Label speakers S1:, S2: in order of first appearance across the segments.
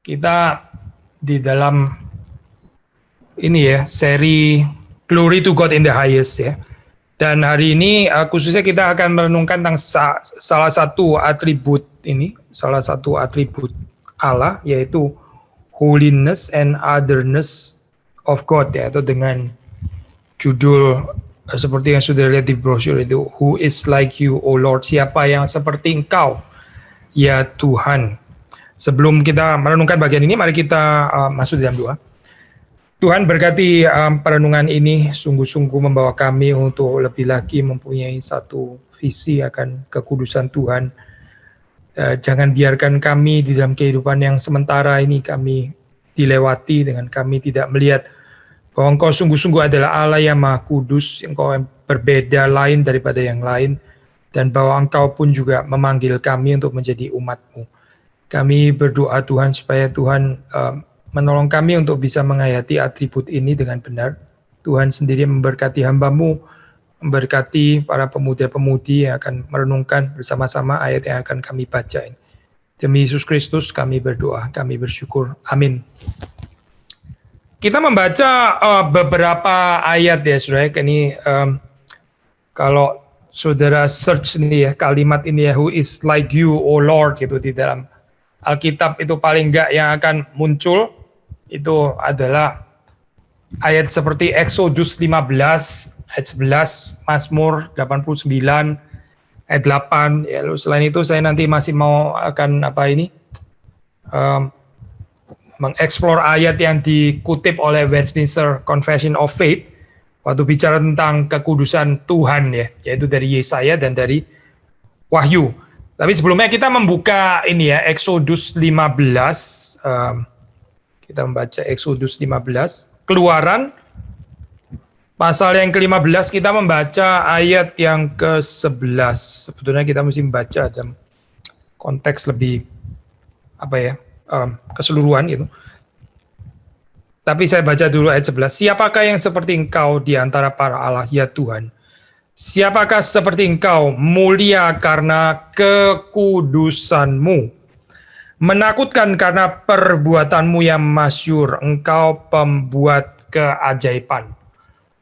S1: Kita di dalam ini ya, seri Glory to God in the Highest ya. Dan hari ini khususnya kita akan merenungkan tentang salah satu atribut Allah, yaitu holiness and otherness of God ya, atau dengan judul seperti yang sudah lihat di brosur itu, Who is like you, O Lord? Siapa yang seperti Engkau, ya Tuhan? Sebelum kita merenungkan bagian ini, mari kita masuk dalam doa. Tuhan berkati perenungan ini, sungguh-sungguh membawa kami untuk lebih lagi mempunyai satu visi akan kekudusan Tuhan. Jangan biarkan kami di dalam kehidupan yang sementara ini kami dilewati dengan kami tidak melihat bahwa Engkau sungguh-sungguh adalah Allah yang Maha Kudus, Engkau yang berbeda lain daripada yang lain, dan bahwa Engkau pun juga memanggil kami untuk menjadi umat-Mu. Kami berdoa Tuhan supaya Tuhan menolong kami untuk bisa menghayati atribut ini dengan benar. Tuhan sendiri memberkati hamba-Mu, memberkati para pemuda-pemudi yang akan merenungkan bersama-sama ayat yang akan kami baca ini. Demi Yesus Kristus kami berdoa, kami bersyukur. Amin. Kita membaca beberapa ayat ya saudara. Ini kalau saudara search ini ya, kalimat ini ya, Who is like you, O Lord, gitu di dalam Alkitab itu paling enggak yang akan muncul itu adalah ayat seperti Exodus 15, ayat 11, Mazmur 89, ayat 8. Ya, lalu selain itu saya nanti masih mau akan mengeksplor ayat yang dikutip oleh Westminster Confession of Faith waktu bicara tentang kekudusan Tuhan ya, yaitu dari Yesaya dan dari Wahyu. Tapi sebelumnya kita membuka ini ya, Exodus 15. Kita membaca Exodus 15. Keluaran, pasal yang ke-15, kita membaca ayat yang ke-11. Sebetulnya kita mesti membaca dalam konteks lebih, keseluruhan gitu. Tapi saya baca dulu ayat 11. Siapakah yang seperti Engkau di antara para Allah, ya Tuhan? Siapakah seperti Engkau, mulia karena kekudusan-Mu, menakutkan karena perbuatan-Mu yang masyhur, Engkau pembuat keajaiban.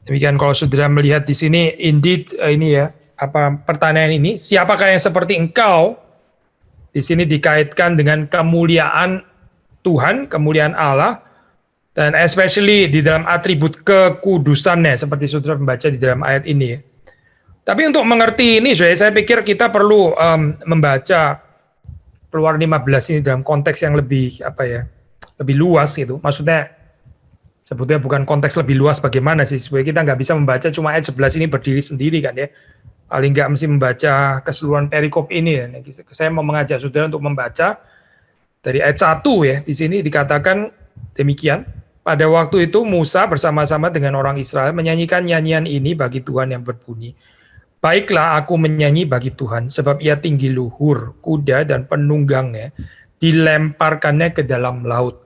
S1: Demikian kalau saudara melihat di sini, indeed ini ya, pertanyaan ini, siapakah yang seperti Engkau? Di sini dikaitkan dengan kemuliaan Tuhan, kemuliaan Allah, dan especially di dalam atribut kekudusannya, seperti saudara membaca di dalam ayat ini ya. Tapi untuk mengerti ini, saya pikir kita perlu membaca Keluaran 15 ini dalam konteks yang lebih lebih luas gitu. Maksudnya sebetulnya bukan konteks lebih luas bagaimana sih, supaya kita nggak bisa membaca cuma ayat 11 ini berdiri sendiri kan ya. Paling nggak mesti membaca keseluruhan perikop ini ya. Saya mau mengajak saudara untuk membaca dari ayat 1 ya. Di sini dikatakan demikian. Pada waktu itu Musa bersama-sama dengan orang Israel menyanyikan nyanyian ini bagi Tuhan yang berbunyi. Baiklah aku menyanyi bagi Tuhan, sebab ia tinggi luhur, kuda dan penunggangnya dilemparkannya ke dalam laut.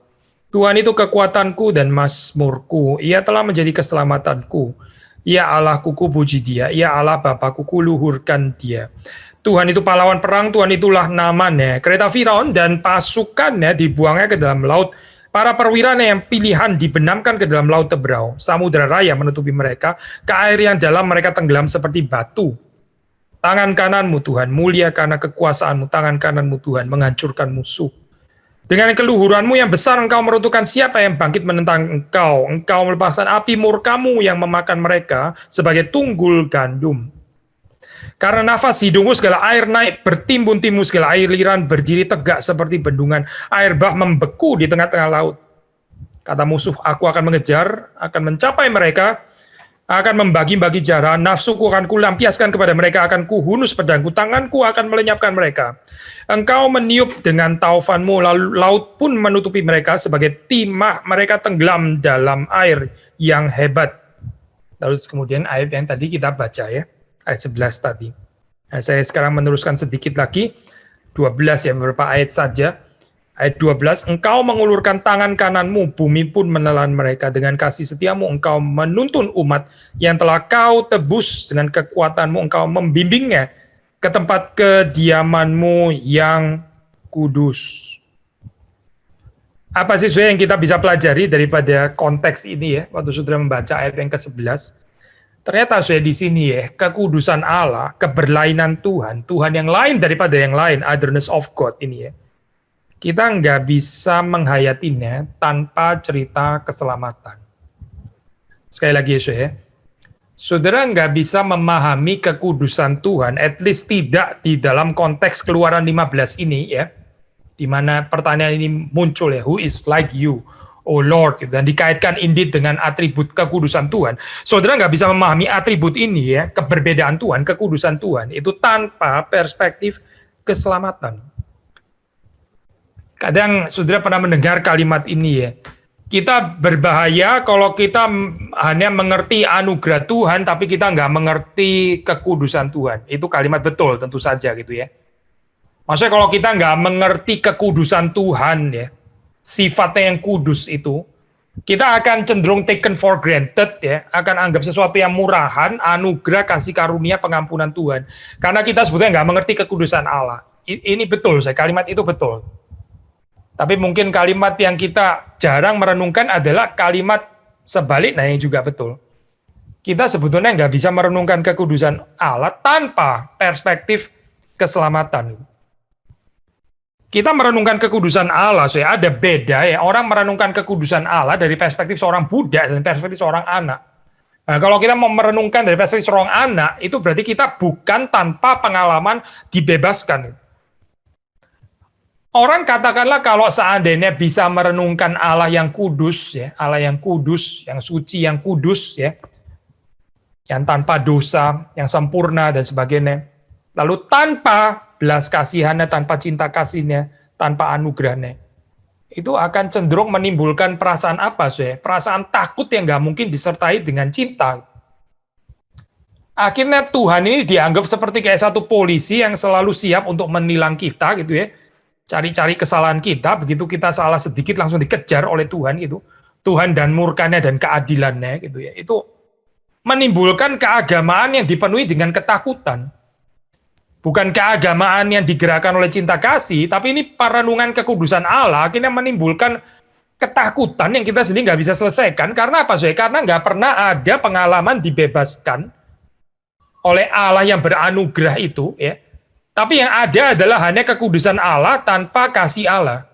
S1: Tuhan itu kekuatanku dan mazmurku, ia telah menjadi keselamatanku. Ia Allahku, puji dia, ia Allah Bapakku, luhurkan dia. Tuhan itu pahlawan perang, Tuhan itulah namanya. Kereta Firaun dan pasukannya dibuangnya ke dalam laut. Para perwiranya yang pilihan dibenamkan ke dalam laut Teberau. Samudra raya menutupi mereka, ke air yang dalam mereka tenggelam seperti batu. Tangan kananmu Tuhan, mulia karena kekuasaanmu, tangan kananmu Tuhan, menghancurkan musuh. Dengan keluhuranmu yang besar engkau meruntuhkan siapa yang bangkit menentang engkau. Engkau melepaskan api murkamu yang memakan mereka sebagai tunggul gandum. Karena nafas hidungmu segala air naik, bertimbun-timbun segala air liran, berdiri tegak seperti bendungan. Air bah membeku di tengah-tengah laut. Kata musuh, aku akan mengejar, akan mencapai mereka, akan membagi-bagi jara, nafsuku akan kulampiaskan kepada mereka, akan kuhunus pedangku, tanganku akan melenyapkan mereka. Engkau meniup dengan taufanmu, lalu laut pun menutupi mereka sebagai timah, mereka tenggelam dalam air yang hebat. Lalu kemudian ayat yang tadi kita baca ya. Ayat 11 tadi. Nah, saya sekarang meneruskan sedikit lagi, 12 ya, beberapa ayat saja. Ayat 12, engkau mengulurkan tangan kananmu, bumi pun menelan mereka. Dengan kasih setiamu, engkau menuntun umat yang telah kau tebus. Dengan kekuatanmu, engkau membimbingnya ke tempat kediamanmu yang kudus. Apa sih sebenarnya yang kita bisa pelajari daripada konteks ini ya, waktu saudara membaca ayat yang ke-11? Ternyata saya di sini ya, kekudusan Allah, keberlainan Tuhan, Tuhan yang lain daripada yang lain, otherness of God ini ya. Kita nggak bisa menghayatinya tanpa cerita keselamatan. Sekali lagi ya, saudara nggak bisa memahami kekudusan Tuhan, at least tidak di dalam konteks Keluaran 15 ini ya, di mana pertanyaan ini muncul ya, who is like you, oh Lord, gitu, dan dikaitkan indeed dengan atribut kekudusan Tuhan. Saudara nggak bisa memahami atribut ini ya, keberbedaan Tuhan, kekudusan Tuhan, itu tanpa perspektif keselamatan. Kadang saudara pernah mendengar kalimat ini ya, kita berbahaya kalau kita hanya mengerti anugerah Tuhan, tapi kita nggak mengerti kekudusan Tuhan. Itu kalimat betul tentu saja gitu ya. Maksudnya kalau kita nggak mengerti kekudusan Tuhan ya, sifatnya yang kudus itu, kita akan cenderung taken for granted ya, akan anggap sesuatu yang murahan, anugerah, kasih karunia, pengampunan Tuhan. Karena kita sebetulnya nggak mengerti kekudusan Allah. Ini betul, kalimat itu betul. Tapi mungkin kalimat yang kita jarang merenungkan adalah kalimat sebaliknya yang juga betul. Kita sebetulnya nggak bisa merenungkan kekudusan Allah tanpa perspektif keselamatan. Kita merenungkan kekudusan Allah, ada beda ya, orang merenungkan kekudusan Allah dari perspektif seorang budak dan perspektif seorang anak. Nah, kalau kita mau merenungkan dari perspektif seorang anak, itu berarti kita bukan tanpa pengalaman dibebaskan. Orang katakanlah kalau seandainya bisa merenungkan Allah yang kudus, ya, Allah yang kudus, yang suci, yang kudus, ya, yang tanpa dosa, yang sempurna dan sebagainya, lalu tanpa belas kasihannya, tanpa cinta kasihnya, tanpa anugerahnya, itu akan cenderung menimbulkan perasaan apa, perasaan takut yang nggak mungkin disertai dengan cinta. Akhirnya Tuhan ini dianggap seperti kayak satu polisi yang selalu siap untuk menilang kita, gitu ya, cari-cari kesalahan kita, begitu kita salah sedikit langsung dikejar oleh Tuhan, gitu. Tuhan dan murkanya dan keadilannya, gitu ya, itu menimbulkan keagamaan yang dipenuhi dengan ketakutan. Bukan keagamaan yang digerakkan oleh cinta kasih, tapi ini perenungan kekudusan Allah akhirnya menimbulkan ketakutan yang kita sendiri nggak bisa selesaikan. Karena apa, Karena nggak pernah ada pengalaman dibebaskan oleh Allah yang beranugerah itu, ya. Tapi yang ada adalah hanya kekudusan Allah tanpa kasih Allah.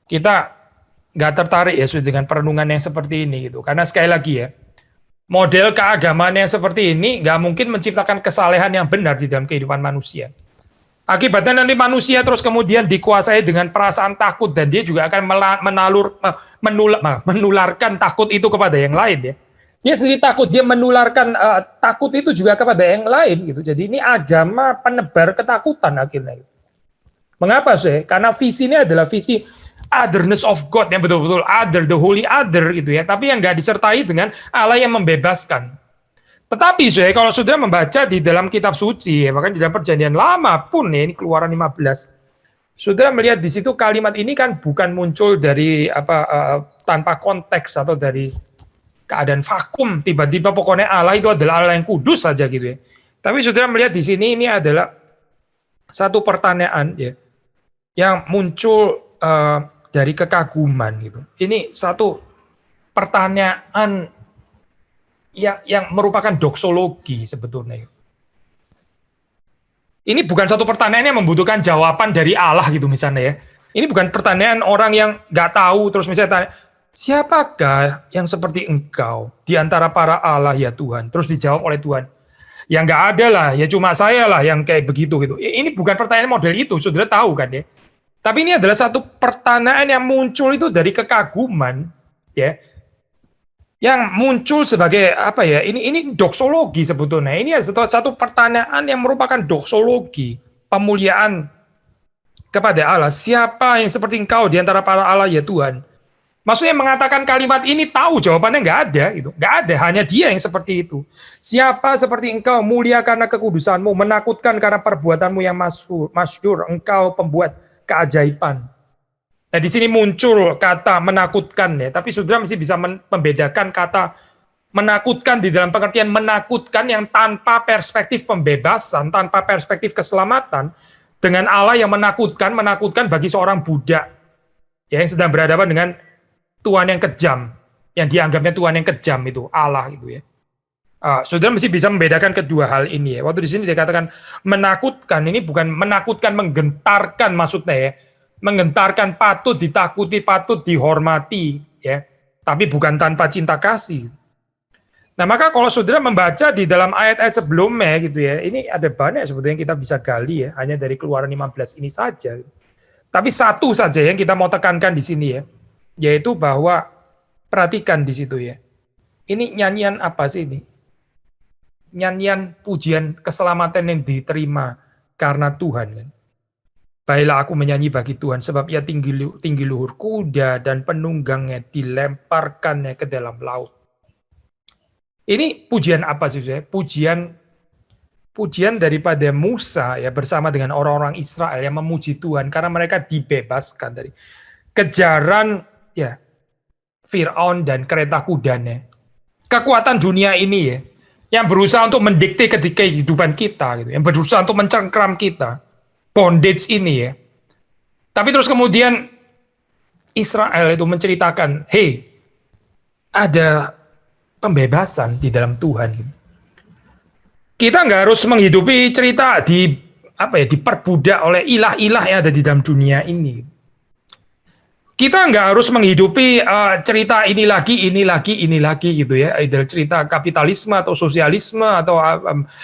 S1: Kita nggak tertarik ya dengan perenungan yang seperti ini, gitu. Karena sekali lagi ya, model keagamaan yang seperti ini nggak mungkin menciptakan kesalehan yang benar di dalam kehidupan manusia. Akibatnya nanti manusia terus kemudian dikuasai dengan perasaan takut dan dia juga akan menularkan takut itu kepada yang lain ya. Dia sendiri takut, dia menularkan takut itu juga kepada yang lain gitu. Jadi ini agama penebar ketakutan akhirnya. Mengapa Karena visinya adalah visi otherness of God, yang betul-betul other, the holy other gitu ya, tapi yang nggak disertai dengan Allah yang membebaskan. Tetapi kalau saudara membaca di dalam kitab suci, ya, bahkan di dalam perjanjian lama pun ya, ini Keluaran 15, saudara melihat di situ kalimat ini kan bukan muncul dari tanpa konteks atau dari keadaan vakum, tiba-tiba pokoknya Allah itu adalah Allah yang kudus saja gitu ya. Tapi saudara melihat di sini ini adalah satu pertanyaan ya, yang muncul dari kekaguman gitu. Ini satu pertanyaan yang merupakan doksologi sebetulnya. Ini bukan satu pertanyaan yang membutuhkan jawaban dari Allah gitu misalnya ya. Ini bukan pertanyaan orang yang nggak tahu terus misalnya tanya, siapakah yang seperti engkau di antara para Allah ya Tuhan? Terus dijawab oleh Tuhan, ya nggak ada lah, ya cuma saya lah yang kayak begitu gitu. Ini bukan pertanyaan model itu, saudara tahu kan ya. Tapi ini adalah satu pertanyaan yang muncul itu dari kekaguman, ya, yang muncul sebagai apa ya? Ini doksologi sebetulnya. Ini satu pertanyaan yang merupakan doksologi, pemuliaan kepada Allah. Siapa yang seperti engkau di antara para Allah ya Tuhan? Maksudnya mengatakan kalimat ini tahu jawabannya nggak ada, gitu. Nggak ada, hanya Dia yang seperti itu. Siapa seperti engkau, mulia karena kekudusanmu, menakutkan karena perbuatanmu yang masyhur, engkau pembuat keajaiban. Nah, di sini muncul kata menakutkan ya, tapi saudara mesti bisa membedakan kata menakutkan di dalam pengertian menakutkan yang tanpa perspektif pembebasan, tanpa perspektif keselamatan, dengan Allah yang menakutkan bagi seorang budak Ya, yang sedang berhadapan dengan Tuhan yang kejam, yang dianggapnya Tuhan yang kejam itu Allah itu ya. Saudara mesti bisa membedakan kedua hal ini ya. Waktu di sini dikatakan menakutkan, ini bukan menakutkan, menggentarkan maksudnya ya. Menggentarkan, patut ditakuti, patut dihormati ya. Tapi bukan tanpa cinta kasih. Nah, maka kalau saudara membaca di dalam ayat-ayat sebelumnya gitu ya, ini ada banyak sebetulnya yang kita bisa gali ya, hanya dari Keluaran 15 ini saja. Tapi satu saja yang kita mau tekankan di sini ya, yaitu bahwa perhatikan di situ ya. Ini nyanyian apa sih ini? Nyanyian pujian keselamatan yang diterima karena Tuhan kan. Baiklah aku menyanyi bagi Tuhan sebab ia tinggi luhur, kuda dan penunggangnya dilemparkannya ke dalam laut. Ini pujian apa sih saya? Pujian daripada Musa ya bersama dengan orang-orang Israel yang memuji Tuhan karena mereka dibebaskan dari kejaran ya Firaun dan kereta kudanya. Kekuatan dunia ini ya yang berusaha untuk mendikte kehidupan kita gitu, yang berusaha untuk mencengkram kita. Bondage ini ya. Tapi terus kemudian Israel itu menceritakan, "Hey, ada pembebasan di dalam Tuhan." Kita nggak harus menghidupi cerita diperbudak oleh ilah-ilah yang ada di dalam dunia ini. Kita nggak harus menghidupi cerita ini lagi gitu ya. Either cerita kapitalisme atau sosialisme atau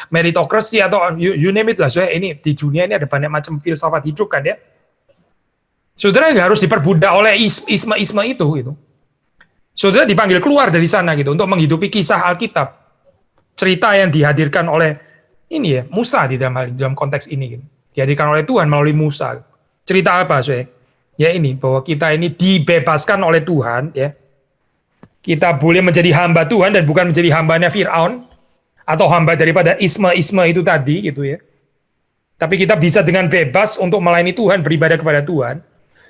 S1: meritokrasi atau you name it lah. So, ini di dunia ini ada banyak macam filsafat hidup kan ya. Saudara nggak harus diperbudak oleh isme-isme itu gitu. Saudara dipanggil keluar dari sana gitu untuk menghidupi kisah Alkitab. Cerita yang dihadirkan oleh ini ya Musa di dalam konteks ini gitu. Dihadirkan oleh Tuhan melalui Musa. Cerita apa saya? Ya ini bahwa kita ini dibebaskan oleh Tuhan ya. Kita boleh menjadi hamba Tuhan dan bukan menjadi hambanya Firaun atau hamba daripada isme-isme itu tadi gitu ya. Tapi kita bisa dengan bebas untuk melayani Tuhan, beribadah kepada Tuhan.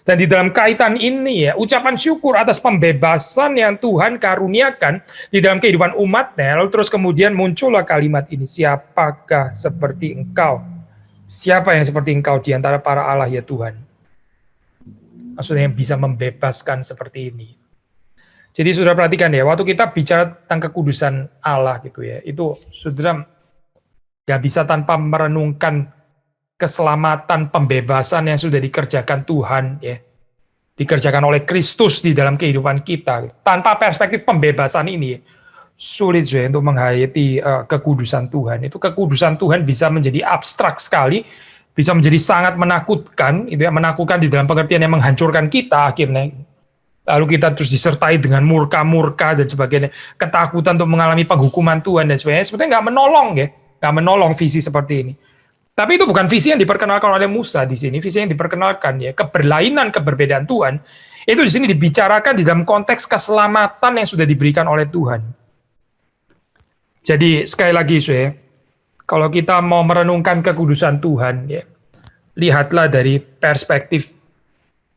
S1: Dan di dalam kaitan ini ya, ucapan syukur atas pembebasan yang Tuhan karuniakan di dalam kehidupan umatnya, lalu terus kemudian muncullah kalimat ini, siapakah seperti engkau? Siapa yang seperti engkau di antara para Allah ya Tuhan? Maksudnya yang bisa membebaskan seperti ini. Jadi saudara perhatikan ya, waktu kita bicara tentang kekudusan Allah gitu ya, itu saudara gak bisa tanpa merenungkan keselamatan, pembebasan yang sudah dikerjakan Tuhan, ya, dikerjakan oleh Kristus di dalam kehidupan kita. Tanpa perspektif pembebasan ini, sulit ya untuk menghayati kekudusan Tuhan. Itu kekudusan Tuhan bisa menjadi abstrak sekali, bisa menjadi sangat menakutkan, itu ya, menakutkan di dalam pengertian yang menghancurkan kita akhirnya. Lalu kita terus disertai dengan murka-murka dan sebagainya, ketakutan untuk mengalami penghukuman Tuhan dan sebagainya. Sebetulnya nggak menolong ya, nggak menolong visi seperti ini. Tapi itu bukan visi yang diperkenalkan oleh Musa di sini. Visi yang diperkenalkan ya keberlainan, keberbedaan Tuhan. Itu di sini dibicarakan di dalam konteks keselamatan yang sudah diberikan oleh Tuhan. Jadi sekali lagi saya, kalau kita mau merenungkan kekudusan Tuhan, ya, lihatlah dari perspektif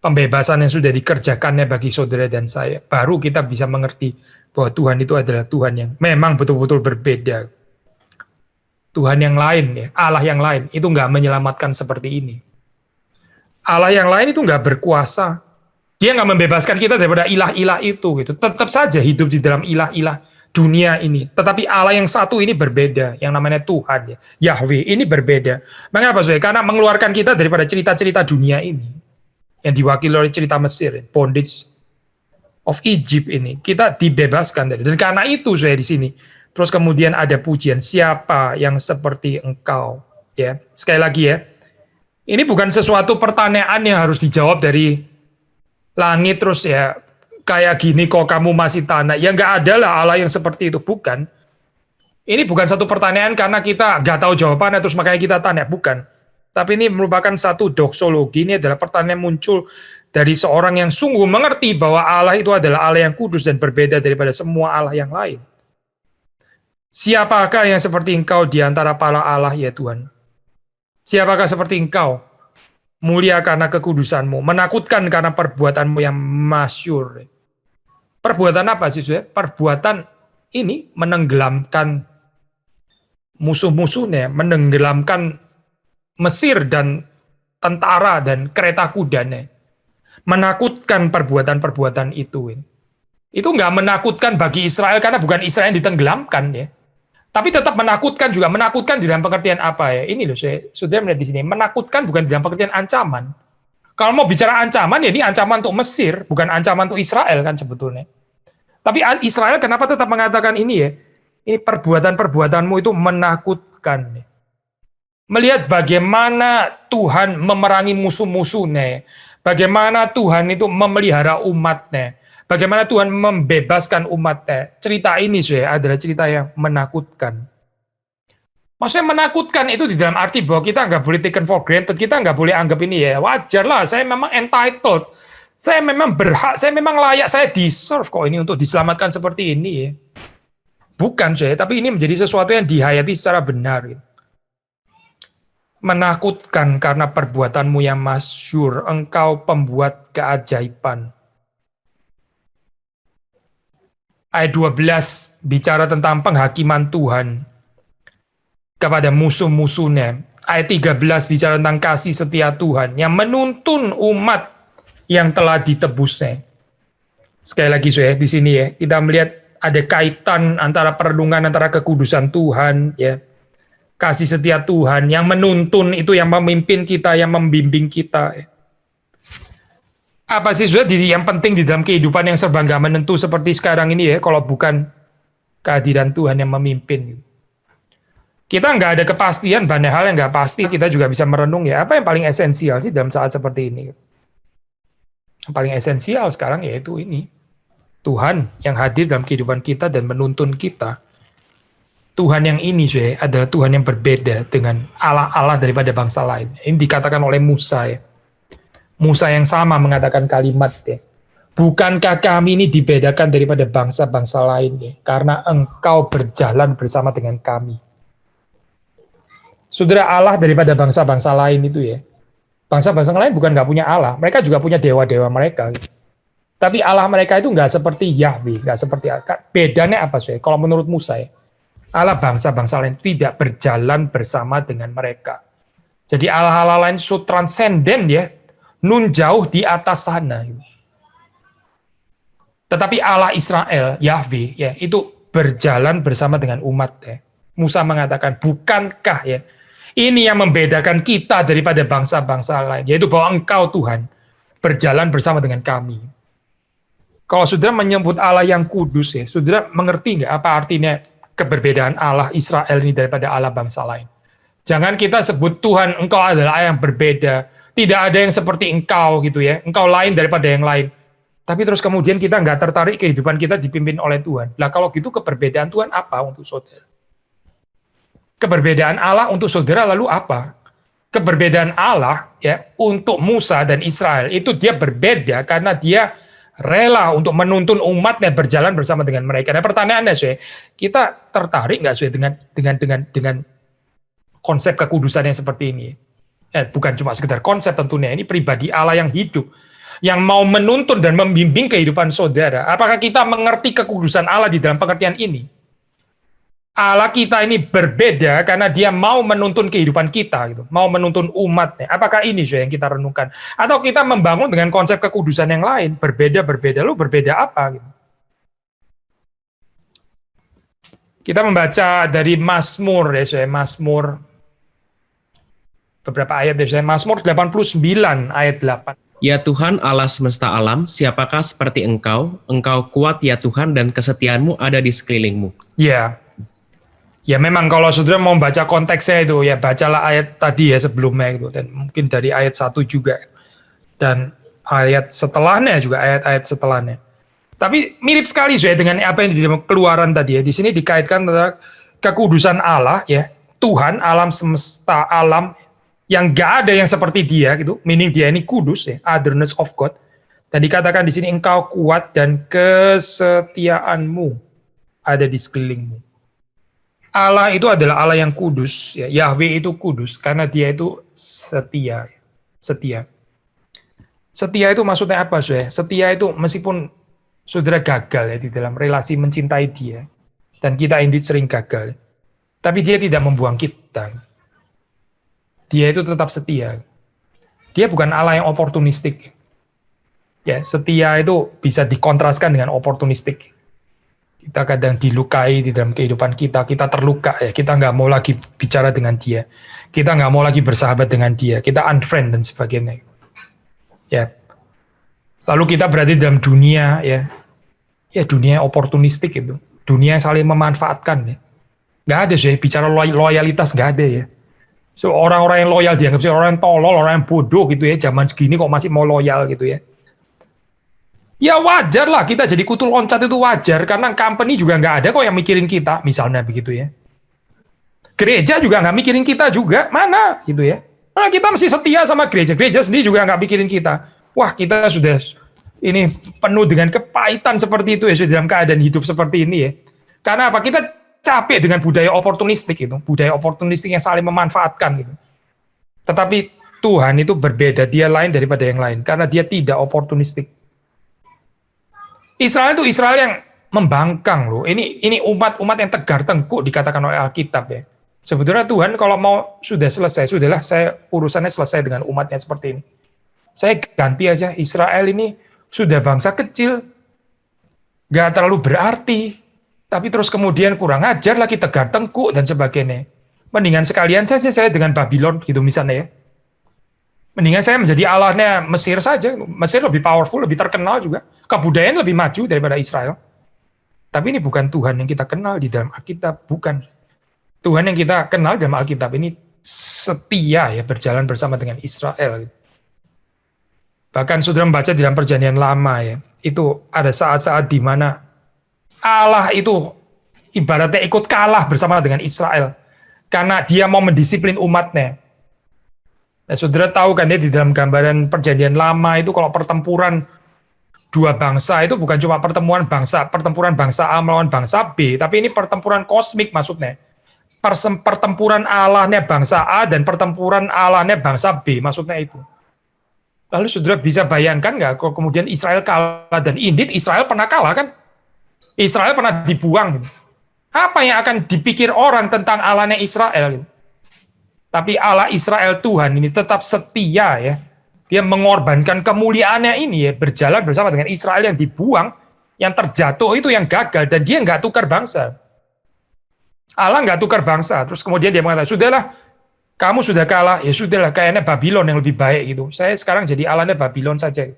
S1: pembebasan yang sudah dikerjakannya bagi saudara dan saya. Baru kita bisa mengerti bahwa Tuhan itu adalah Tuhan yang memang betul-betul berbeda. Tuhan yang lain, ya, Allah yang lain, itu nggak menyelamatkan seperti ini. Allah yang lain itu nggak berkuasa. Dia nggak membebaskan kita daripada ilah-ilah itu. Gitu. Tetap saja hidup di dalam ilah-ilah dunia ini. Tetapi Allah yang satu ini berbeda, yang namanya Tuhan. Ya. Yahweh ini berbeda. Mengapa, saudara? Karena mengeluarkan kita daripada cerita-cerita dunia ini. Yang diwakili oleh cerita Mesir, bondage of Egypt ini. Kita dibebaskan dari. Dan karena itu, saudara, di sini. Terus kemudian ada pujian, siapa yang seperti engkau? Ya, sekali lagi ya, ini bukan sesuatu pertanyaan yang harus dijawab dari langit terus ya, kayak gini kok kamu masih tanya. Ya nggak ada lah Allah yang seperti itu, bukan. Ini bukan satu pertanyaan karena kita nggak tahu jawabannya terus makanya kita tanya, bukan. Tapi ini merupakan satu doksologi, ini adalah pertanyaan muncul dari seorang yang sungguh mengerti bahwa Allah itu adalah Allah yang kudus dan berbeda daripada semua Allah yang lain. Siapakah yang seperti engkau di antara para Allah ya Tuhan? Siapakah seperti engkau? Mulia karena kekudusanmu, menakutkan karena perbuatanmu yang masyhur. Perbuatan apa sih? Perbuatan ini menenggelamkan musuh-musuhnya, menenggelamkan Mesir dan tentara dan kereta kudanya. menakutkan perbuatan-perbuatan itu. Itu nggak menakutkan bagi Israel karena bukan Israel yang ditenggelamkan ya. Tapi tetap menakutkan juga, menakutkan di dalam pengertian apa ya? Ini loh, saya sudah melihat di sini, menakutkan bukan di dalam pengertian ancaman. Kalau mau bicara ancaman, ya ini ancaman untuk Mesir, bukan ancaman untuk Israel kan sebetulnya. Tapi Israel kenapa tetap mengatakan ini ya? Ini perbuatan-perbuatanmu itu menakutkan. Melihat bagaimana Tuhan memerangi musuh-musuhnya, bagaimana Tuhan itu memelihara umatnya, bagaimana Tuhan membebaskan umatnya. Cerita ini adalah cerita yang menakutkan. Maksudnya menakutkan itu di dalam arti bahwa kita nggak boleh taken for granted, kita nggak boleh anggap ini ya wajar lah, saya memang entitled, saya memang berhak, saya memang layak, saya deserve kok ini untuk diselamatkan seperti ini ya. Bukan tapi ini menjadi sesuatu yang dihayati secara benar. Menakutkan karena perbuatanmu yang masyhur, engkau pembuat keajaiban. Ayat 12 bicara tentang penghakiman Tuhan kepada musuh-musuhnya. Ayat 13 bicara tentang kasih setia Tuhan yang menuntun umat yang telah ditebusnya. Sekali lagi di sini ya, kita melihat ada kaitan antara perenungan antara kekudusan Tuhan ya. Kasih setia Tuhan yang menuntun itu, yang memimpin kita, yang membimbing kita. Apa sih yang penting di dalam kehidupan yang serba nggak menentu seperti sekarang ini ya, kalau bukan kehadiran Tuhan yang memimpin. Kita nggak ada kepastian, banyak hal yang nggak pasti, kita juga bisa merenung ya, apa yang paling esensial sih dalam saat seperti ini. Yang paling esensial sekarang yaitu ini, Tuhan yang hadir dalam kehidupan kita dan menuntun kita. Tuhan yang ini adalah Tuhan yang berbeda dengan Allah-Allah daripada bangsa lain. Ini dikatakan oleh Musa ya. Musa yang sama mengatakan kalimat ya. Bukankah kami ini dibedakan daripada bangsa-bangsa lain ya? Karena engkau berjalan bersama dengan kami. Saudara, Allah daripada bangsa-bangsa lain itu ya. Bangsa-bangsa lain bukan nggak punya Allah. Mereka juga punya dewa-dewa mereka. Gitu. Tapi Allah mereka itu nggak seperti Yahweh. Nggak seperti, bedanya apa kalau menurut Musa ya? Allah bangsa-bangsa lain tidak berjalan bersama dengan mereka. Jadi Allah-Allah lain itu transenden ya, nun jauh di atas sana. Tetapi Allah Israel, Yahweh ya, itu berjalan bersama dengan umat ya. Musa mengatakan, bukankah ya, ini yang membedakan kita daripada bangsa-bangsa lain, yaitu bahwa engkau Tuhan berjalan bersama dengan kami. Kalau saudara menyebut Allah yang kudus ya, saudara mengerti nggak apa artinya keberbedaan Allah Israel ini daripada Allah bangsa lain. Jangan kita sebut Tuhan, engkau adalah Allah yang berbeda. Tidak ada yang seperti engkau gitu ya. Engkau lain daripada yang lain. Tapi terus kemudian kita nggak tertarik kehidupan kita dipimpin oleh Tuhan. Lah kalau gitu keberbedaan Tuhan apa untuk saudara? Keberbedaan Allah untuk saudara lalu apa? Keberbedaan Allah ya untuk Musa dan Israel itu dia berbeda karena dia rela untuk menuntun umatnya berjalan bersama dengan mereka. Nah pertanyaannya kita tertarik nggak dengan konsep kekudusan yang seperti ini? Bukan cuma sekedar konsep tentunya, ini pribadi Allah yang hidup, yang mau menuntun dan membimbing kehidupan saudara. Apakah kita mengerti kekudusan Allah di dalam pengertian ini? Allah kita ini berbeda karena dia mau menuntun kehidupan kita, gitu, mau menuntun umatnya. Apakah ini yang kita renungkan? Atau kita membangun dengan konsep kekudusan yang lain, berbeda-berbeda, lu berbeda apa? Gitu. Kita membaca dari Mazmur, Mazmur beberapa ayat, Mazmur 89 ayat 8.
S2: Ya Tuhan Allah semesta alam, siapakah seperti Engkau? Engkau kuat ya Tuhan dan kesetiaanmu ada di sekelilingmu.
S1: Ya memang kalau saudara mau baca konteksnya itu ya bacalah ayat tadi ya sebelumnya itu dan mungkin dari ayat 1 juga dan ayat setelahnya juga ayat-ayat setelahnya. Tapi mirip sekali dengan apa yang di Keluaran tadi ya. Di sini dikaitkan tentang kekudusan Allah ya, Tuhan alam semesta alam yang gak ada yang seperti dia gitu, meaning dia ini kudus ya, otherness of God. Dan dikatakan di sini engkau kuat dan kesetiaanmu ada di sekelilingmu. Allah itu adalah Allah yang kudus, ya. Yahweh itu kudus karena dia itu setia. Setia. Setia itu maksudnya apa, Setia itu meskipun saudara gagal ya di dalam relasi mencintai dia, dan kita indeed sering gagal, tapi dia tidak membuang kita. Dia itu tetap setia. Dia bukan Allah yang oportunistik. Ya, setia itu bisa dikontraskan dengan oportunistik. Kita kadang dilukai di dalam kehidupan kita terluka ya, kita nggak mau lagi bicara dengan dia, kita nggak mau lagi bersahabat dengan dia, kita unfriend dan sebagainya. Ya, lalu kita berada di dalam dunia ya dunia oportunistik itu, dunia yang saling memanfaatkan ya. Nggak ada sih bicara loyalitas, nggak ada ya. So orang-orang yang loyal dianggap sih orang yang tolol, orang yang bodoh gitu ya, zaman segini kok masih mau loyal gitu ya. Ya wajar lah kita jadi kutu loncat, itu wajar karena company juga nggak ada kok yang mikirin kita, misalnya begitu ya. Gereja juga nggak mikirin kita juga, mana gitu ya. Nah, kita mesti setia sama gereja sendiri juga nggak mikirin kita. Wah, kita sudah ini penuh dengan kepahitan seperti itu ya, sudah dalam keadaan hidup seperti ini ya. Karena apa? Kita capek dengan budaya oportunistik itu, budaya oportunistik yang saling memanfaatkan gitu. Tetapi Tuhan itu berbeda, dia lain daripada yang lain karena dia tidak oportunistik. Israel itu Israel yang membangkang loh. Ini umat-umat yang tegar tengkuk dikatakan oleh Alkitab ya. Sebetulnya Tuhan kalau mau sudah selesai, sudahlah saya urusannya selesai dengan umatnya seperti ini. Saya ganti aja, Israel ini sudah bangsa kecil, nggak terlalu berarti, tapi terus kemudian kurang ajar lagi, tegar tengkuk dan sebagainya. Mendingan sekalian saja saya dengan Babylon gitu misalnya ya. Mendingan saya menjadi Allahnya Mesir saja. Mesir lebih powerful, lebih terkenal juga. Kebudayaan lebih maju daripada Israel. Tapi ini bukan Tuhan yang kita kenal di dalam Alkitab, bukan. Tuhan yang kita kenal dalam Alkitab ini setia ya, berjalan bersama dengan Israel. Bahkan saudara membaca di dalam Perjanjian Lama ya, itu ada saat-saat di mana Allah itu ibaratnya ikut kalah bersama dengan Israel karena dia mau mendisiplin umatnya. Nah, saudara tahu kan ya di dalam gambaran Perjanjian Lama itu kalau pertempuran dua bangsa itu bukan cuma pertempuran bangsa A melawan bangsa B, tapi ini pertempuran kosmik maksudnya. Pertempuran Allahnya bangsa A dan pertempuran Allahnya bangsa B maksudnya itu. Lalu saudara bisa bayangkan nggak kalau kemudian Israel kalah, dan indeed Israel pernah kalah kan? Israel pernah dibuang. Gitu. Apa yang akan dipikir orang tentang Allahnya Israel? Gitu. Tapi Allah Israel Tuhan ini tetap setia ya. Dia mengorbankan kemuliaannya ini ya, berjalan bersama dengan Israel yang dibuang, yang terjatuh itu yang gagal, dan dia nggak tukar bangsa. Allah nggak tukar bangsa. Terus kemudian dia mengatakan, sudahlah, kamu sudah kalah, ya sudahlah, kayaknya Babylon yang lebih baik gitu. Saya sekarang jadi Allahnya Babylon saja.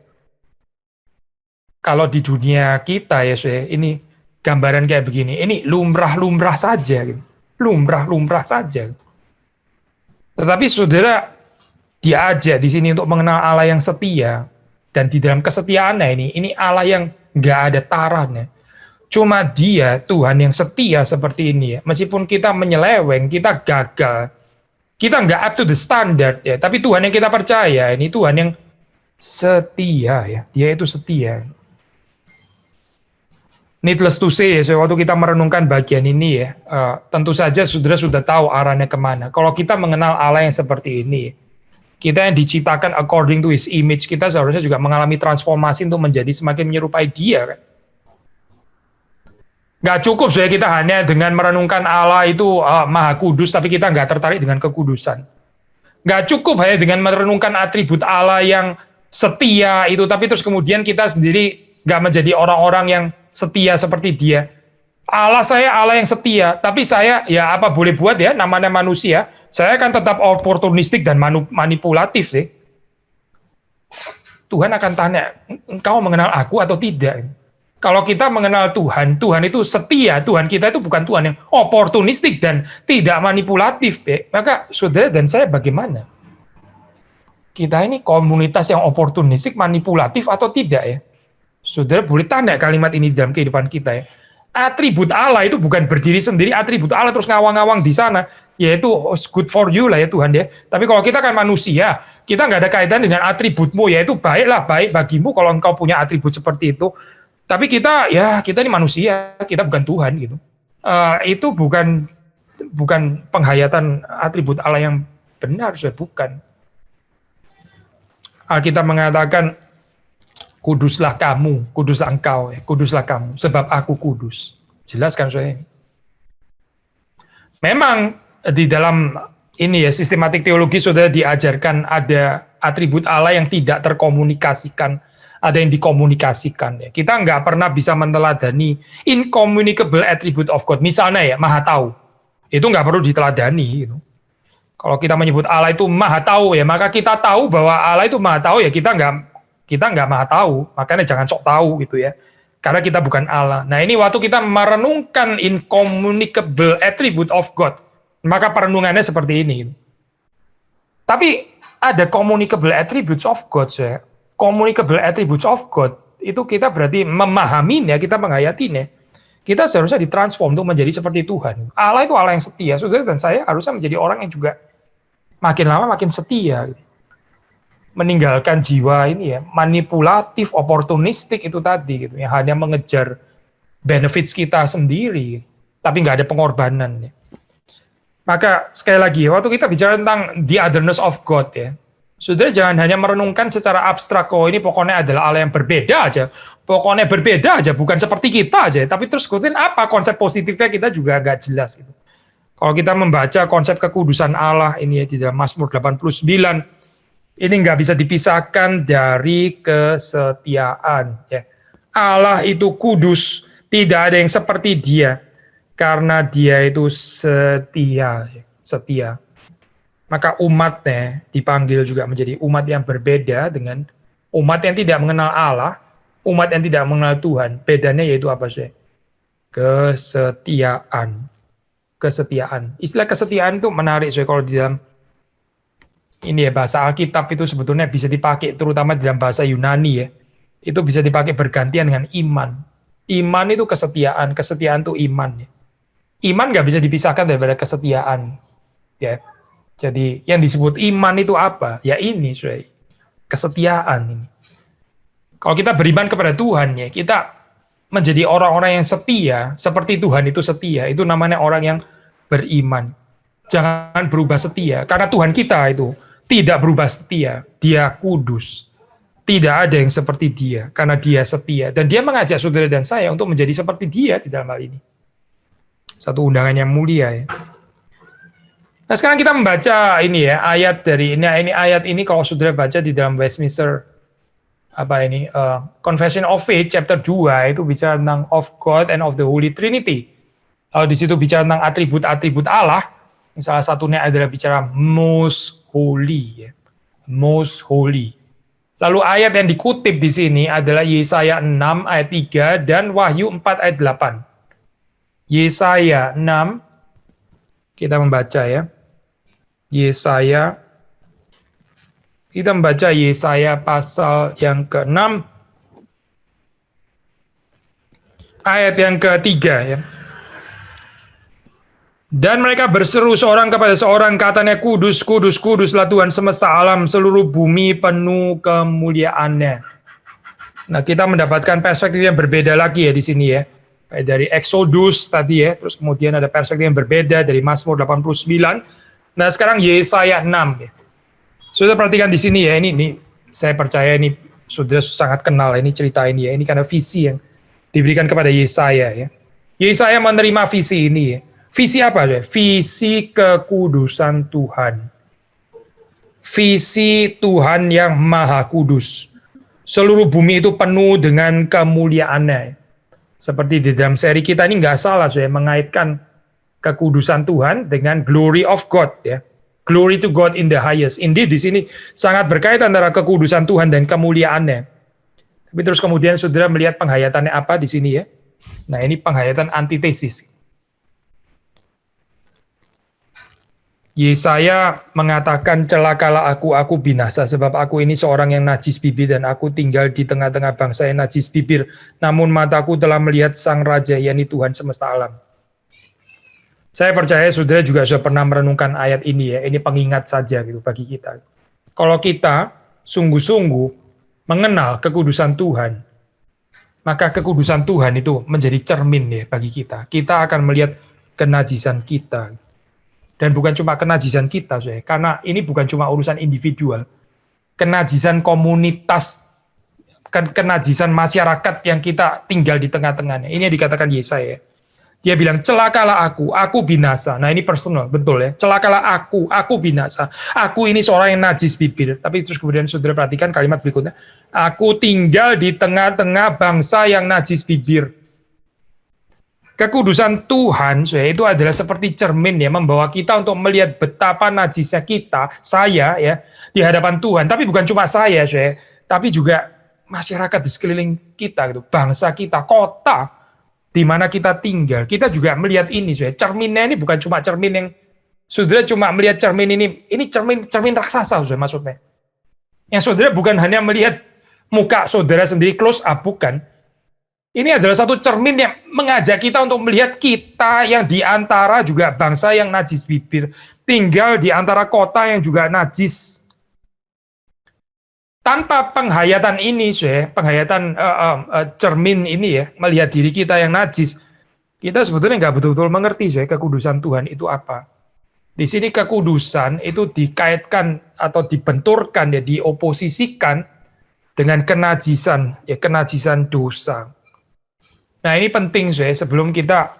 S1: Kalau di dunia kita ya, ini gambaran kayak begini, ini lumrah-lumrah saja, gitu. Lumrah-lumrah saja. Tetapi saudara diajak di sini untuk mengenal Allah yang setia, dan di dalam kesetiaannya ini Allah yang nggak ada tarannya. Cuma dia Tuhan yang setia seperti ini ya. Meskipun kita menyeleweng, kita gagal, kita nggak up to the standard ya. Tapi Tuhan yang kita percaya ini Tuhan yang setia ya. Dia itu setia. Needless to say, ya, waktu kita merenungkan bagian ini ya, tentu saja saudara sudah tahu arahnya kemana. Kalau kita mengenal Allah yang seperti ini, kita yang diciptakan according to His image, kita seharusnya juga mengalami transformasi untuk menjadi semakin menyerupai Dia. Kan? Nggak cukup saya kita hanya dengan merenungkan Allah itu maha kudus, tapi kita nggak tertarik dengan kekudusan. Nggak cukup hanya dengan merenungkan atribut Allah yang setia itu, tapi terus kemudian kita sendiri nggak menjadi orang-orang yang setia seperti dia. Allah saya Allah yang setia, tapi saya ya apa boleh buat ya, namanya manusia, saya akan tetap oportunistik dan manipulatif sih. Tuhan akan tanya, engkau mengenal aku atau tidak? Kalau kita mengenal Tuhan, Tuhan itu setia, Tuhan kita itu bukan Tuhan yang oportunistik dan tidak manipulatif. Maka saudara dan saya bagaimana? Kita ini komunitas yang oportunistik, manipulatif atau tidak ya? Saudara boleh tanda kalimat ini dalam kehidupan kita ya. Atribut Allah itu bukan berdiri sendiri, atribut Allah terus ngawang-ngawang di sana, yaitu good for you lah ya Tuhan ya. Tapi kalau kita kan manusia, kita nggak ada kaitan dengan atributmu, yaitu baiklah, baik bagimu kalau engkau punya atribut seperti itu. Tapi kita ini manusia, kita bukan Tuhan gitu. Itu bukan penghayatan atribut Allah yang benar, sudah bukan. Alkitab mengatakan, kuduslah kamu, kuduslah engkau, kuduslah kamu, sebab aku kudus. Jelas kan saya? Memang di dalam ini ya sistematik teologi sudah diajarkan ada atribut Allah yang tidak terkomunikasikan, ada yang dikomunikasikan. Ya. Kita nggak pernah bisa meneladani incommunicable attribute of God. Misalnya ya, maha tahu. Itu nggak perlu diteladani. Gitu. Kalau kita menyebut Allah itu maha tahu ya, maka kita tahu bahwa Allah itu maha tahu ya, kita nggak maha tahu. Makanya jangan sok tahu gitu ya. Karena kita bukan Allah. Nah ini waktu kita merenungkan incommunicable attribute of God, maka perenungannya seperti ini. Tapi ada communicable attributes of God, saya. Communicable attributes of God itu kita berarti memahaminya, kita menghayatinya. Kita seharusnya ditransform untuk menjadi seperti Tuhan. Allah itu Allah yang setia. Saudara dan saya harusnya menjadi orang yang juga makin lama makin setia. Meninggalkan jiwa ini ya, manipulatif, oportunistik itu tadi gitu. Yang hanya mengejar benefits kita sendiri, tapi nggak ada pengorbanan. Ya. Maka sekali lagi, waktu kita bicara tentang the otherness of God ya, saudara jangan hanya merenungkan secara abstrak, oh ini pokoknya adalah Allah yang berbeda aja, pokoknya berbeda aja, bukan seperti kita aja, tapi terus ikutin apa konsep positifnya kita juga agak jelas. Gitu. Kalau kita membaca konsep kekudusan Allah ini ya, di dalam Mazmur 89, ini nggak bisa dipisahkan dari kesetiaan. Ya. Allah itu kudus, tidak ada yang seperti dia, karena dia itu setia. Setia. Maka umatnya dipanggil juga menjadi umat yang berbeda dengan umat yang tidak mengenal Allah, umat yang tidak mengenal Tuhan. Bedanya yaitu apa sih? Kesetiaan. Kesetiaan. Istilah kesetiaan itu menarik sih kalau di dalam ini ya bahasa Alkitab itu sebetulnya bisa dipakai terutama dalam bahasa Yunani ya. Itu bisa dipakai bergantian dengan iman. Iman itu kesetiaan, kesetiaan itu iman. Ya. Iman nggak bisa dipisahkan daripada kesetiaan. Ya. Jadi yang disebut iman itu apa? Ya ini, kesetiaan ini. Kalau kita beriman kepada Tuhan ya, kita menjadi orang-orang yang setia, seperti Tuhan itu setia. Itu namanya orang yang beriman. Jangan berubah setia, karena Tuhan kita itu tidak berubah setia. Dia kudus. Tidak ada yang seperti dia, karena dia setia. Dan dia mengajak saudara dan saya untuk menjadi seperti dia di dalam hal ini. Satu undangan yang mulia ya. Nah sekarang kita membaca ini ya ayat dari ini ayat ini kalau saudara baca di dalam Westminster Confession of Faith chapter 2 itu bicara tentang of God and of the Holy Trinity. Di situ bicara tentang atribut-atribut Allah. Salah satunya adalah bicara most holy, ya. Most holy. Lalu ayat yang dikutip di sini adalah Yesaya 6 ayat 3 dan Wahyu 4 ayat 8. Yesaya 6 kita membaca ya. Kita membaca Yesaya pasal yang ke-6 ayat yang ke-3 ya. Dan mereka berseru seorang kepada seorang, katanya kudus, kudus, kuduslah Tuhan semesta alam, seluruh bumi penuh kemuliaannya. Nah kita mendapatkan perspektif yang berbeda lagi ya di sini ya. Dari Exodus tadi ya, terus kemudian ada perspektif yang berbeda dari Mazmur 89. Nah sekarang Yesaya 6 ya. Sudah perhatikan di sini ya, ini saya percaya ini sudah sangat kenal ini cerita ini ya. Ini karena visi yang diberikan kepada Yesaya ya. Yesaya menerima visi ini ya. Visi apa ya? Visi kekudusan Tuhan. Visi Tuhan yang maha kudus. Seluruh bumi itu penuh dengan kemuliaannya. Seperti di dalam seri kita ini nggak salah saya mengaitkan kekudusan Tuhan dengan glory of God ya. Glory to God in the highest. Indeed di sini sangat berkaitan antara kekudusan Tuhan dan kemuliaannya. Tapi terus kemudian saudara melihat penghayatannya apa di sini ya. Nah ini penghayatan antitesis. Yesaya mengatakan, celakalah aku binasa, sebab aku ini seorang yang najis bibir dan aku tinggal di tengah-tengah bangsa yang najis bibir. Namun mataku telah melihat Sang Raja, yakni Tuhan semesta alam. Saya percaya saudara juga sudah pernah merenungkan ayat ini ya. Ini pengingat saja gitu bagi kita. Kalau kita sungguh-sungguh mengenal kekudusan Tuhan, maka kekudusan Tuhan itu menjadi cermin ya bagi kita. Kita akan melihat kenajisan kita. Dan bukan cuma kenajisan kita, karena ini bukan cuma urusan individual. Kenajisan komunitas, kenajisan masyarakat yang kita tinggal di tengah-tengahnya. Ini yang dikatakan Yesaya. Dia bilang, celakalah aku binasa. Nah ini personal, betul ya. Celakalah aku binasa. Aku ini seorang yang najis bibir. Tapi terus kemudian saudara perhatikan kalimat berikutnya. Aku tinggal di tengah-tengah bangsa yang najis bibir. Kekudusan Tuhan, itu adalah seperti cermin ya, membawa kita untuk melihat betapa najisnya kita, saya ya, di hadapan Tuhan. Tapi bukan cuma saya, tapi juga masyarakat di sekeliling kita, gitu, bangsa kita, kota di mana kita tinggal. Kita juga melihat ini, cerminnya ini bukan cuma cermin yang saudara cuma melihat cermin ini cermin raksasa, maksudnya. Yang saudara bukan hanya melihat muka saudara sendiri close up, bukan. Ini adalah satu cermin yang mengajak kita untuk melihat kita yang di antara juga bangsa yang najis bibir, tinggal di antara kota yang juga najis. Tanpa penghayatan ini, penghayatan cermin ini ya, melihat diri kita yang najis, kita sebetulnya nggak betul-betul mengerti kekudusan Tuhan itu apa. Di sini kekudusan itu dikaitkan atau dibenturkan ya, dioposisikan dengan kenajisan, ya kenajisan dosa. Nah ini penting sebelum kita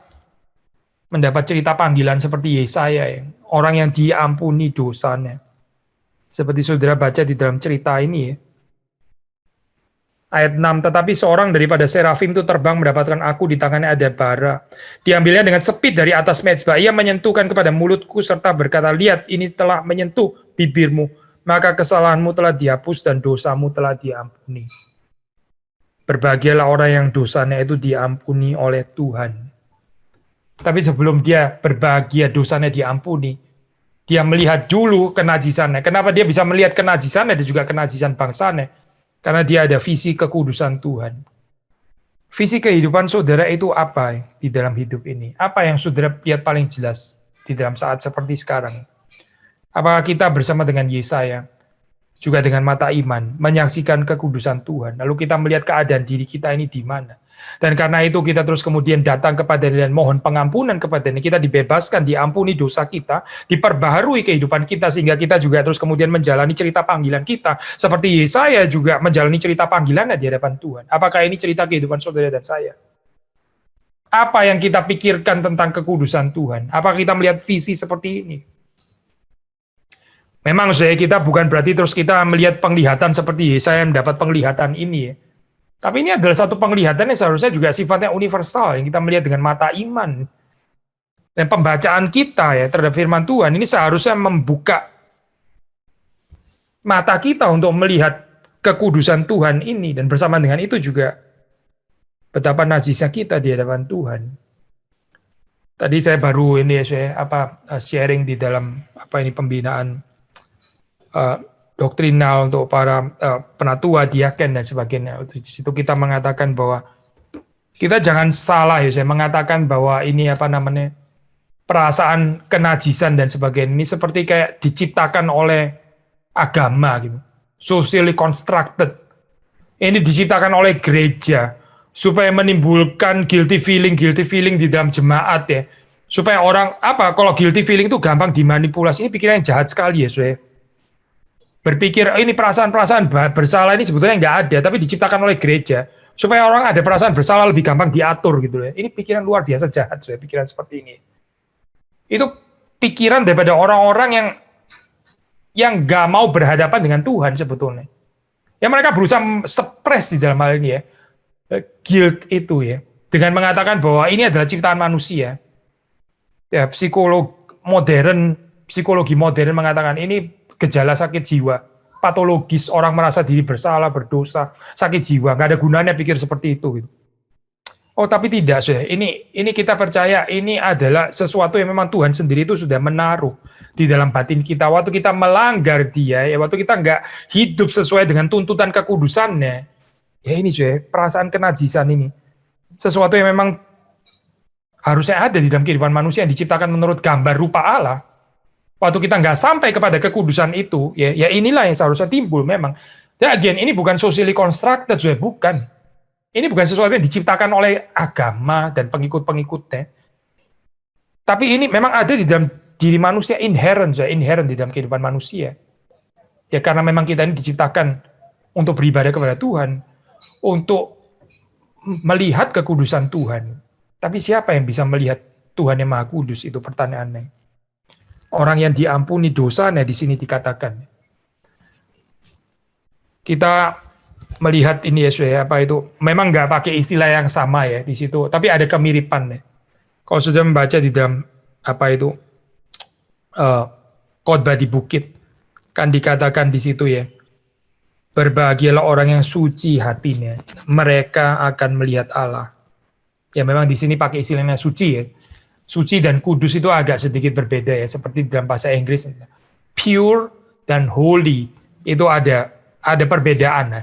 S1: mendapat cerita panggilan seperti Yesaya, ya, orang yang diampuni dosanya. Seperti saudara baca di dalam cerita ini ya. Ayat 6, tetapi seorang daripada serafim itu terbang mendapatkan aku, di tangannya ada bara. Diambilnya dengan sepit dari atas mezbah. Ia menyentuhkan kepada mulutku serta berkata, lihat ini telah menyentuh bibirmu. Maka kesalahanmu telah dihapus dan dosamu telah diampuni. Berbahagialah orang yang dosanya itu diampuni oleh Tuhan. Tapi sebelum dia berbahagia dosanya diampuni, dia melihat dulu kenajisannya. Kenapa dia bisa melihat kenajisannya dan juga kenajisan bangsanya? Karena dia ada visi kekudusan Tuhan. Visi kehidupan saudara itu apa di dalam hidup ini? Apa yang saudara lihat paling jelas di dalam saat seperti sekarang? Apakah kita bersama dengan Yesaya, juga dengan mata iman, menyaksikan kekudusan Tuhan, lalu kita melihat keadaan diri kita ini di mana? Dan karena itu kita terus kemudian datang kepada Dia dan mohon pengampunan kepada Dia. Kita dibebaskan, diampuni dosa kita, diperbaharui kehidupan kita, sehingga kita juga terus kemudian menjalani cerita panggilan kita. Seperti Yesaya juga menjalani cerita panggilannya di hadapan Tuhan. Apakah ini cerita kehidupan saudara dan saya? Apa yang kita pikirkan tentang kekudusan Tuhan? Apakah kita melihat visi seperti ini? Memang kita bukan berarti terus kita melihat penglihatan seperti Yesaya mendapat penglihatan ini ya. Tapi ini adalah satu penglihatan yang seharusnya juga sifatnya universal, yang kita melihat dengan mata iman. Dan pembacaan kita ya terhadap firman Tuhan ini seharusnya membuka mata kita untuk melihat kekudusan Tuhan ini, dan bersama dengan itu juga betapa najisnya kita di hadapan Tuhan. Tadi saya baru ini sharing di dalam pembinaan doktrinal untuk para penatua, diaken dan sebagainya. Di situ kita mengatakan bahwa kita jangan salah saya mengatakan bahwa ini perasaan kenajisan dan sebagainya ini seperti kayak diciptakan oleh agama gitu. Socially constructed. Ini diciptakan oleh gereja supaya menimbulkan guilty feeling di dalam jemaat ya. Supaya orang kalau guilty feeling itu gampang dimanipulasi. Ini pikiran yang jahat sekali ya, saya. Berpikir ini perasaan-perasaan bersalah ini sebetulnya nggak ada, tapi diciptakan oleh gereja supaya orang ada perasaan bersalah lebih gampang diatur gitu ya. Ini pikiran luar biasa jahat, saya pikiran seperti ini. Itu pikiran daripada orang-orang yang nggak mau berhadapan dengan Tuhan sebetulnya. Ya mereka berusaha suppress di dalam hal ini ya, guilt itu ya, dengan mengatakan bahwa ini adalah ciptaan manusia. Ya psikologi modern mengatakan ini gejala sakit jiwa, patologis, orang merasa diri bersalah, berdosa, sakit jiwa, nggak ada gunanya pikir seperti itu. Gitu. Oh tapi tidak, ini kita percaya ini adalah sesuatu yang memang Tuhan sendiri itu sudah menaruh di dalam batin kita. Waktu kita melanggar Dia, ya waktu kita nggak hidup sesuai dengan tuntutan kekudusannya, ya ini perasaan kenajisan ini, sesuatu yang memang harusnya ada di dalam kehidupan manusia yang diciptakan menurut gambar rupa Allah. Waktu kita nggak sampai kepada kekudusan itu, ya inilah yang seharusnya timbul memang. Dan again, ini bukan socially constructed, bukan. Ini bukan sesuatu yang diciptakan oleh agama dan pengikut-pengikutnya. Tapi ini memang ada di dalam diri manusia, inherent di dalam kehidupan manusia. Ya karena memang kita ini diciptakan untuk beribadah kepada Tuhan, untuk melihat kekudusan Tuhan. Tapi siapa yang bisa melihat Tuhan yang Maha Kudus? Itu pertanyaannya. Orang yang diampuni dosanya di sini dikatakan. Kita melihat ini ya, saudara, apa itu? Memang nggak pakai istilah yang sama ya di situ, tapi ada kemiripan ya. Kalau sudah membaca di dalam apa itu khotbah di bukit, kan dikatakan di situ ya. Berbahagialah orang yang suci hatinya, mereka akan melihat Allah. Ya memang di sini pakai istilahnya suci ya. Suci dan kudus itu agak sedikit berbeda ya, seperti dalam bahasa Inggris. Pure dan holy itu ada perbedaan. Ya.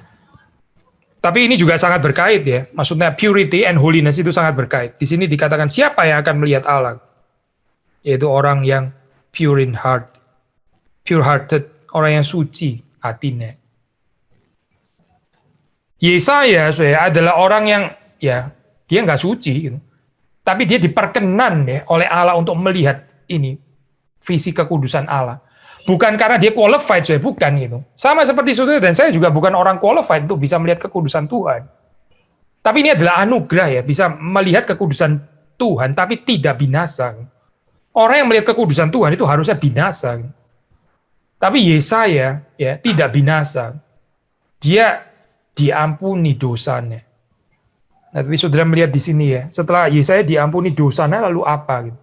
S1: Tapi ini juga sangat berkait ya. Maksudnya purity and holiness itu sangat berkait. Di sini dikatakan siapa yang akan melihat Allah? Yaitu orang yang pure in heart. Pure hearted, orang yang suci hatinya. Yesaya adalah orang yang ya dia nggak suci gitu. Tapi dia diperkenan ya oleh Allah untuk melihat ini visi kekudusan Allah. Bukan karena dia qualified, bukan gitu. Sama seperti saudara dan saya juga bukan orang qualified untuk bisa melihat kekudusan Tuhan. Tapi ini adalah anugerah ya, bisa melihat kekudusan Tuhan tapi tidak binasa. Orang yang melihat kekudusan Tuhan itu harusnya binasa. Tapi Yesaya ya tidak binasa. Dia diampuni dosanya. Nah, tapi saudara melihat di sini ya, setelah Yesaya diampuni dosanya lalu apa? Gitu.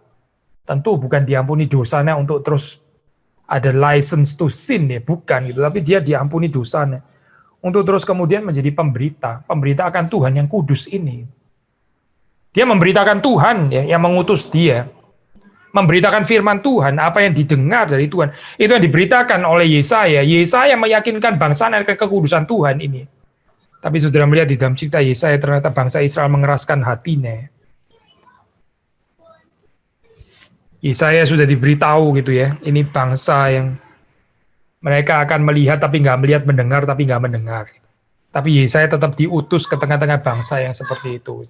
S1: Tentu bukan diampuni dosanya untuk terus ada license to sin ya, bukan gitu. Tapi dia diampuni dosanya untuk terus kemudian menjadi pemberita akan Tuhan yang kudus ini. Dia memberitakan Tuhan ya, yang mengutus dia, memberitakan firman Tuhan, apa yang didengar dari Tuhan itu yang diberitakan oleh Yesaya. Yesaya meyakinkan bangsa akan kekudusan Tuhan ini. Tapi saudara melihat di dalam cerita Yesaya ternyata bangsa Israel mengeraskan hatinya. Yesaya sudah diberitahu gitu ya, ini bangsa yang mereka akan melihat tapi nggak melihat, mendengar tapi nggak mendengar. Tapi Yesaya tetap diutus ke tengah-tengah bangsa yang seperti itu.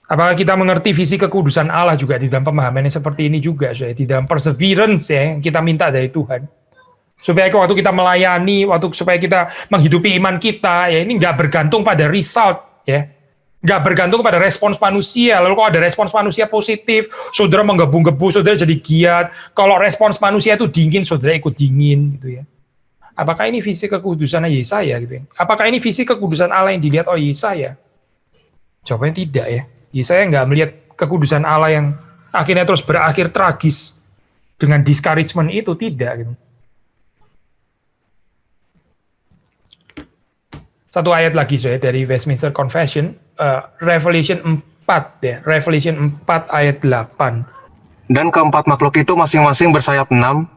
S1: Apakah kita mengerti visi kekudusan Allah juga di dalam pemahaman yang seperti ini juga, di dalam perseverance ya, yang kita minta dari Tuhan. Supaya waktu kita melayani, supaya kita menghidupi iman kita, ya ini nggak bergantung pada result, ya, nggak bergantung pada respons manusia. Lalu kalau ada respons manusia positif, saudara menggebu-gebu, saudara jadi giat. Kalau respons manusia itu dingin, saudara ikut dingin, gitu ya. Apakah ini visi kekudusan Yesaya, gitu ya? Apakah ini visi kekudusan Allah yang dilihat oleh Yesaya? Jawabannya tidak ya. Yesaya nggak melihat kekudusan Allah yang akhirnya terus berakhir tragis dengan discouragement itu, tidak, gitu. Satu ayat lagi dari Westminster Confession, Revelation 4 ya, Revelation 4 ayat 8.
S3: Dan keempat makhluk itu masing-masing bersayap 6,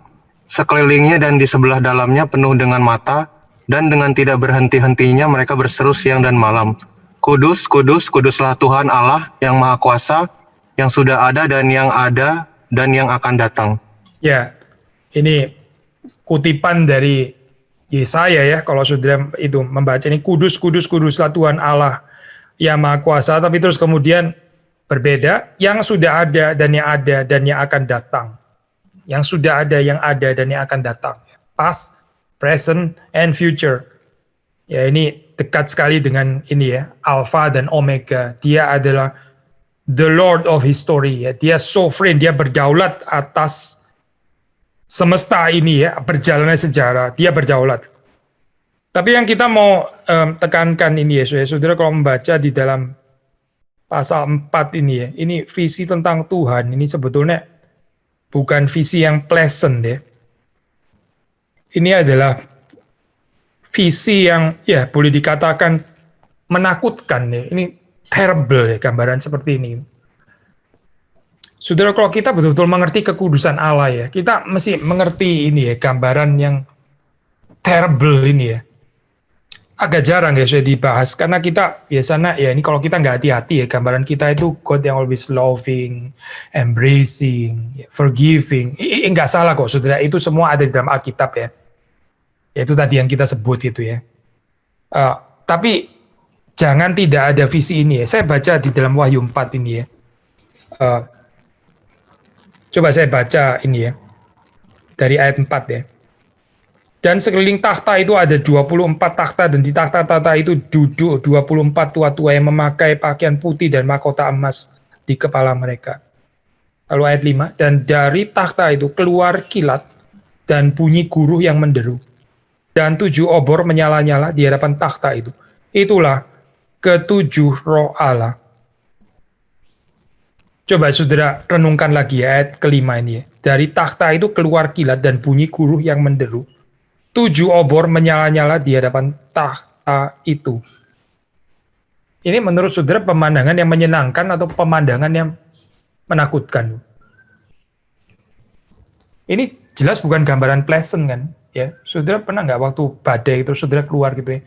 S3: sekelilingnya dan di sebelah dalamnya penuh dengan mata, dan dengan tidak berhenti-hentinya mereka berseru siang dan malam. Kudus, kudus, kuduslah Tuhan Allah yang Maha Kuasa, yang sudah ada dan yang akan datang.
S1: Ya, ini kutipan dari Yesaya ya, kalau saudara itu membaca ini, kudus, kudus, kuduslah Tuhan Allah yang Maha Kuasa, tapi terus kemudian berbeda, yang sudah ada dan yang akan datang. Yang sudah ada, yang ada, dan yang akan datang. Past, present, and future. Ya ini dekat sekali dengan ini ya, Alpha dan Omega. Dia adalah the Lord of History. Ya. Dia sovereign, dia berdaulat atas semesta ini ya, perjalanan sejarah, dia berdaulat. Tapi yang kita mau tekankan ini ya, saudara, kalau membaca di dalam pasal 4 ini ya, ini visi tentang Tuhan, ini sebetulnya bukan visi yang pleasant ya. Ini adalah visi yang ya boleh dikatakan menakutkan ya. Ini terrible ya, gambaran seperti ini. Saudara, kalau kita betul-betul mengerti kekudusan Allah ya, kita mesti mengerti ini ya, gambaran yang terrible ini ya. Agak jarang ya saya dibahas, karena kita biasanya ya ini kalau kita nggak hati-hati ya, gambaran kita itu God yang always loving, embracing, forgiving. Nggak salah kok saudara, itu semua ada di dalam Alkitab ya. Yaitu tadi yang kita sebut itu ya. Tapi jangan tidak ada visi ini ya. Saya baca di dalam Wahyu 4 ini ya. Coba saya baca ini ya, dari ayat 4 ya. Dan sekeliling takhta itu ada 24 takhta, dan di takhta-takhta itu duduk 24 tua-tua yang memakai pakaian putih dan mahkota emas di kepala mereka. Lalu ayat 5, dan dari takhta itu keluar kilat dan bunyi guruh yang menderu. Dan 7 obor menyala-nyala di hadapan takhta itu. Itulah ketujuh roh Allah. Coba saudara renungkan lagi ya, ayat kelima ini ya. Dari takhta itu keluar kilat dan bunyi guruh yang menderu. 7 obor menyala-nyala di hadapan takhta itu. Ini menurut saudara pemandangan yang menyenangkan atau pemandangan yang menakutkan? Ini jelas bukan gambaran pleasant kan? Ya, saudara pernah nggak waktu badai itu saudara keluar gitu ya?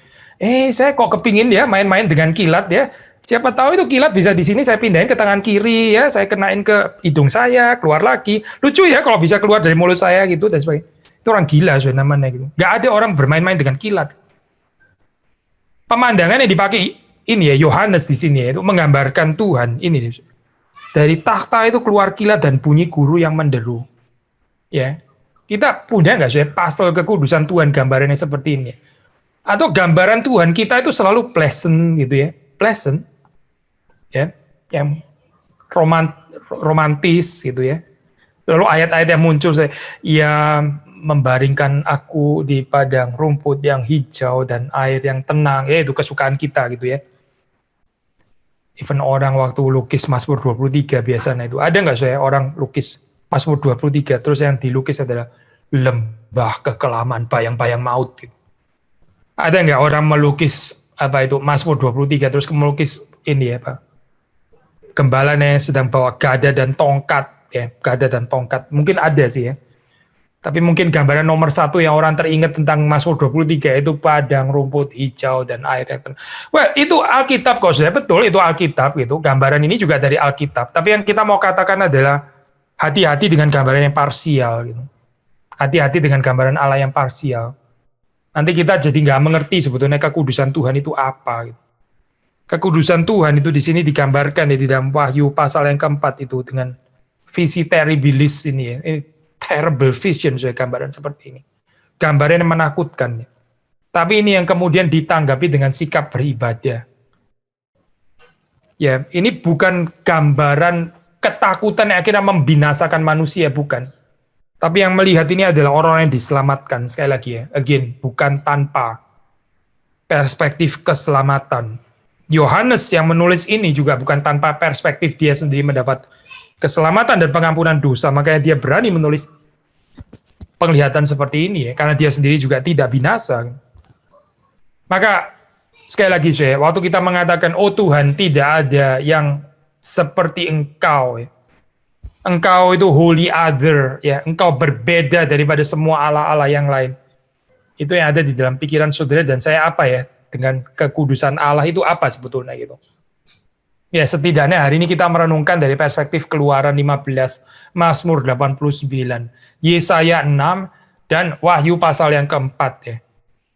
S1: Saya kok kepingin ya main-main dengan kilat ya. Siapa tahu itu kilat bisa di sini saya pindahin ke tangan kiri ya, saya kenain ke hidung saya, keluar lagi. Lucu ya kalau bisa keluar dari mulut saya gitu dan sebagainya. Itu orang gila namanya gitu. Nggak ada orang bermain-main dengan kilat. Pemandangan yang dipakai ini ya Yohanes di sini ya, itu menggambarkan Tuhan ini. Dari takhta itu keluar kilat dan bunyi guru yang menderu. Ya, kita punya nggak sih pasal kekudusan Tuhan gambarannya seperti ini? Atau gambaran Tuhan kita itu selalu pleasant gitu ya, pleasant, ya, yang romantis gitu ya. Lalu ayat-ayat yang muncul saya, ya membaringkan aku di padang rumput yang hijau dan air yang tenang, ya itu kesukaan kita gitu ya. Even orang waktu lukis Mazmur 23 biasanya itu, ada nggak saya orang lukis Mazmur 23, terus yang dilukis adalah lembah kekelaman, bayang-bayang maut gitu. Ada nggak orang melukis apa itu Mazmur 23 terus melukis ini ya Pak? Gembalanya sedang bawa gada dan tongkat ya, gada dan tongkat. Mungkin ada sih ya. Tapi mungkin gambaran nomor 1 yang orang teringat tentang Mazmur 23 itu padang rumput hijau dan air yang tenang. Well, itu Alkitab kok saya betul itu Alkitab gitu. Gambaran ini juga dari Alkitab. Tapi yang kita mau katakan adalah hati-hati dengan gambaran yang parsial gitu. Hati-hati dengan gambaran Allah yang parsial. Nanti kita jadi nggak mengerti sebetulnya kekudusan Tuhan itu apa. Gitu. Kekudusan Tuhan itu di sini digambarkan di dalam Wahyu pasal yang keempat itu dengan visi terribilis ini ya. Ini terrible vision saya gambaran seperti ini. Gambaran yang menakutkan. Ya. Tapi ini yang kemudian ditanggapi dengan sikap beribadah. Ya, ini bukan gambaran ketakutan yang akhirnya membinasakan manusia, bukan. Tapi yang melihat ini adalah orang yang diselamatkan. Sekali lagi ya, again, bukan tanpa perspektif keselamatan. Yohanes yang menulis ini juga bukan tanpa perspektif dia sendiri mendapat keselamatan dan pengampunan dosa. Makanya dia berani menulis penglihatan seperti ini ya, karena dia sendiri juga tidak binasa. Maka sekali lagi saya, waktu kita mengatakan, oh Tuhan tidak ada yang seperti Engkau ya. Engkau itu holy other, ya. Engkau berbeda daripada semua Allah-Allah yang lain. Itu yang ada di dalam pikiran saudara dan saya apa ya dengan kekudusan Allah itu apa sebetulnya gitu. Ya setidaknya hari ini kita merenungkan dari perspektif Keluaran 15, Mazmur 89, Yesaya 6 dan Wahyu pasal yang keempat ya.